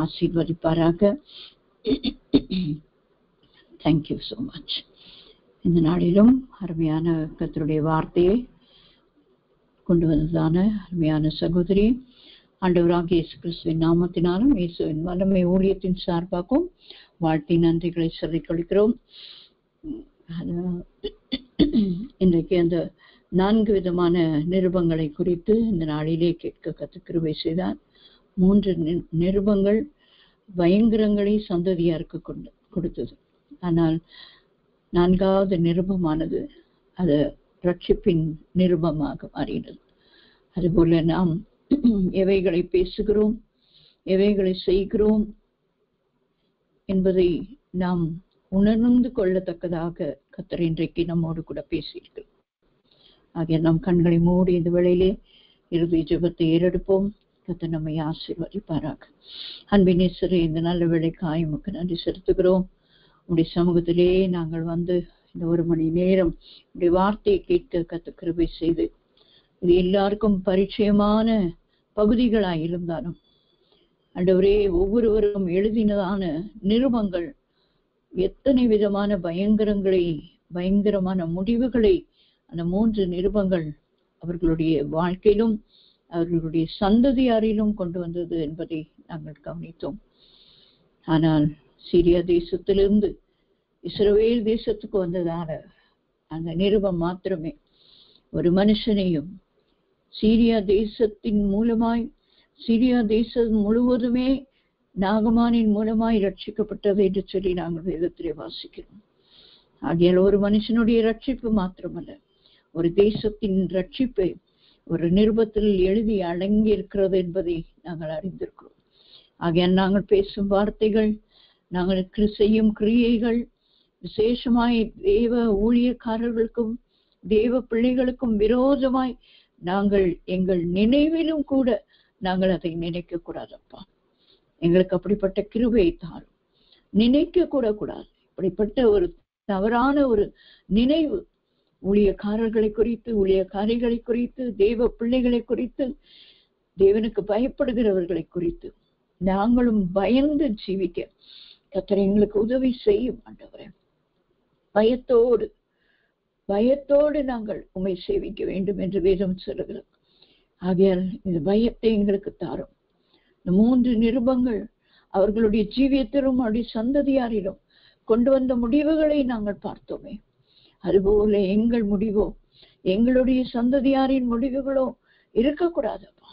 ஆசீர்வதிப்பாராக. Thank you so much. இந்த நாளிலும் அருமையான கர்த்தருடைய வார்த்தையை கொண்டு வந்ததான அருமையான சகோதரி, ஆண்டவராகிய இயேசு கிறிஸ்துவின் நாமத்தினாலும் இயேசுவின் வல்லமை ஊழியத்தின் சார்பாகவும் வாழ்த்தி நன்றிகளை சொல்லிக்கொள்கிறோம். இன்றைக்கு அந்த 4 விதமான நிருபங்களை குறித்து இந்த நாளிலே கேட்க கர்த்தர் கிருபை செய்தார். 3 நிருபங்கள் பயங்கரங்களை சந்ததியாருக்கு கொடுத்தது. ஆனால் 4வது நிருபமானது அது ரட்சிப்பின் நிருபமாக மாறினது. அதுபோல நாம் எவைகளை பேசுகிறோம், எவைகளை செய்கிறோம் என்பதை நாம் உணர்ந்து கொள்ளத்தக்கதாக கர்த்தர் இன்றைக்கு நம்மோடு கூட பேசியிருக்கிறோம். ஆகிய நம் கண்களை மூடி இந்த வேளையிலே இறுதி ஜெபத்தை ஏறெடுப்போம். கர்த்தர் நம்மை ஆசீர்வதிப்பாராக. அன்பின் நேசரே, இந்த நல்ல வேளைக்காய் உமக்கு நன்றி செலுத்துகிறோம். உடைய சமூகத்திலே நாங்கள் வந்து இந்த 1 மணி நேரம் உடைய வார்த்தையை கேட்க கர்த்தர் கிருபை செய்து, இது எல்லாருக்கும் பரிச்சயமான பகுதிகளாய் இருந்தாலும் ஆண்டவரே, ஒவ்வொருவரும் எழுதினதான நிருபங்கள் எத்தனை விதமான பயங்கரமான முடிவுகளை அந்த 3 நிருபங்கள் அவர்களுடைய வாழ்க்கையிலும் அவர்களுடைய சந்ததியாரிலும் கொண்டு வந்தது என்பதை நாங்கள் கவனித்தோம். ஆனால் சீரியா தேசத்திலிருந்து இஸ்ரவேல் தேசத்துக்கு வந்ததான அந்த நிருபம் மாத்திரமே ஒரு மனுஷனையும் சீரியா தேசத்தின் மூலமாய் சீரியா தேசம் முழுவதுமே நாகமானின் மூலமாய் ரட்சிக்கப்பட்டது என்று சொல்லி நாங்கள் வேதத்திலே வாசிக்கிறோம். ஆகையால் ஒரு மனுஷனுடைய ரட்சிப்பு மாத்திரமல்ல, ஒரு தேசத்தின் ரட்சிப்பை ஒரு நிருபத்தில் எழுதி அடங்கி இருக்கிறது என்பதை நாங்கள் அறிந்திருக்கிறோம். ஆகையால் நாங்கள் பேசும் வார்த்தைகள், நாங்கள் செய்யும் கிரியைகள் விசேஷமாய் தேவ ஊழியக்காரர்களுக்கும் தேவ பிள்ளைகளுக்கும் விரோதமாய் நாங்கள் எங்கள் நினைவிலும் கூட நாங்கள் அதை நினைக்க கூடாதப்பா. எங்களுக்கு அப்படிப்பட்ட கிருபையை தாரும். நினைக்க கூட கூடாது. இப்படிப்பட்ட ஒரு தவறான ஒரு நினைவு ஊழியக்காரர்களை குறித்து, ஊழியக்காரிகளை குறித்து, தேவ பிள்ளைகளை குறித்து, தேவனுக்கு பயப்படுகிறவர்களை குறித்து நாங்களும் பயந்து ஜீவிக்க கர்த்தர் எங்களுக்கு உதவி செய்யும் ஆண்டவரே. பயத்தோடு நாங்கள் உம்மை சேவிக்க வேண்டும் என்று வேதம் சொல்லுகிறது. ஆகையால் இந்த பயத்தை எங்களுக்கு தாரும். இந்த 3 நிருபங்கள் அவர்களுடைய ஜீவியத்திலும் அவருடைய சந்ததியாரிலும் கொண்டு வந்த முடிவுகளை நாங்கள் பார்த்தோமே, அதுபோல எங்கள் முடிவோ எங்களுடைய சந்ததியாரின் முடிவுகளோ இருக்கக்கூடாதப்பா.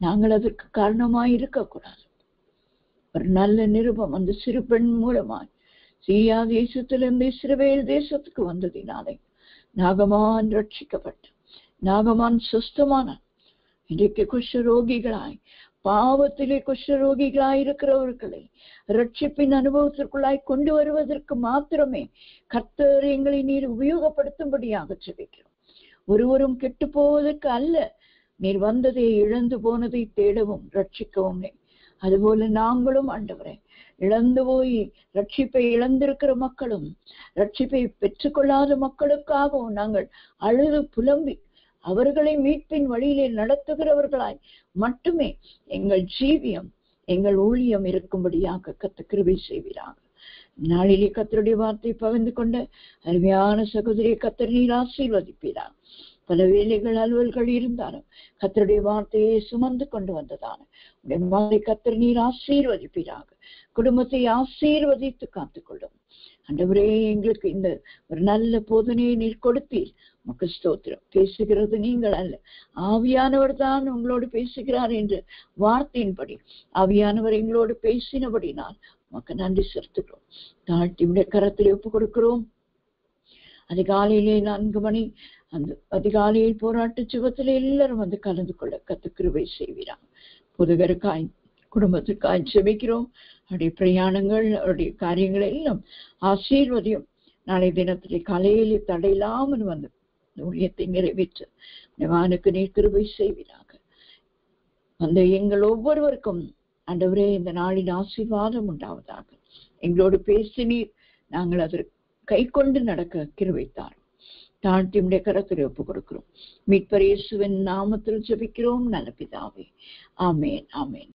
நாங்கள் அதற்கு காரணமாய் இருக்கக்கூடாது. ஒரு நல்ல நிருபம் அந்த சிறு பெண் மூலமாய் சீரியா தேசத்திலிருந்து இஸ்ரவேல் தேசத்துக்கு வந்ததினாலே நாகமான் ரட்சிக்கப்பட்டு நாகமான் சுஸ்தமான. இன்றைக்கு குஷ்டரோகிகளாய், பாவத்திலே குஷ்டரோகிகளாய் இருக்கிறவர்களை ரட்சிப்பின் அனுபவத்திற்குள்ளாய் கொண்டு வருவதற்கு மாத்திரமே கர்த்தர் எங்களை நீர் உபயோகப்படுத்தும்படியாக ஜெபிக்கிறோம். ஒருவரும் கெட்டு போவதற்கு அல்ல, நீர் வந்ததை இழந்து போனதை தேடவும் ரட்சிக்கவும். அதுபோல நாங்களும் ஆண்டவரே, இழந்து போய் ரட்சிப்பை இழந்திருக்கிற மக்களும் ரட்சிப்பை பெற்றுக்கொள்ளாத மக்களுக்காகவும் நாங்கள் அழுது புலம்பி அவர்களை மீட்பின் வழியிலே நடத்துகிறவர்களாய் மட்டுமே எங்கள் ஜீவியம், எங்கள் ஊழியம் இருக்கும்படியாக கர்த்தர் கிருபை செய்வீராக. நாளிலே கர்த்தருடைய வார்த்தை பகிர்ந்து கொண்ட அருமையான சகோதரியை கர்த்தர் நீர் ஆசீர்வதிப்பீராக. பல வேலைகள் அலுவல்கள் இருந்தாலும் கர்த்தருடைய வார்த்தையை சுமந்து கொண்டு வந்ததான கர்த்தர் நீர் ஆசீர்வதிப்பீராக. குடும்பத்தை ஆசீர்வதித்து காத்துக்கொள்ளும் ஆண்டவரே. எங்களுக்கு இந்த ஒரு நல்ல போதனையை நீர் கொடுத்தீர், உமக்கு ஸ்தோத்திரம். பேசுகிறது நீங்கள் அல்ல, ஆவியானவர் தான் உங்களோடு பேசுகிறார் என்று வார்த்தையின்படி ஆவியானவர் எங்களோடு பேசினபடினால் உமக்கு நன்றி செலுத்துகிறோம். தாழ்த்தி கரத்தில் ஒப்பு கொடுக்கிறோம். அதிகாலையிலே 4 மணி அந்த அதிகாலையில் போராட்ட சுபத்தில் எல்லாரும் வந்து கலந்து கொள்ள கர்த்தர் கிருபை செய்வீராக. புதுகருக்காய் குடும்பத்துக்காய் ஜெபிக்கிறோம். அவருடைய பிரயாணங்கள், அவருடைய காரியங்கள் எல்லாம் ஆசீர்வதியும். நாளை தினத்திலே காலையிலே தடையில்லாமல் வந்து ஊழியத்தை நிறைவேற்ற வானுக்கு நீர் கிருபை செய்வீராக. அந்த எங்கள் ஒவ்வொருவருக்கும் ஆண்டவரே இந்த நாளின் ஆசீர்வாதம் உண்டாவதாக. எங்களோடு பேசினீர், நாங்கள் அதற்கு கை கொண்டு நடக்க கிருபைத்தார். தாழ்த்தி உடைய கரத்தில் ஒப்பு கொடுக்கிறோம். மீட்பர் இயேசுவின் நாமத்தில் ஜெபிக்கிறோம் நல்ல பிதாவே. ஆமேன், ஆமேன்.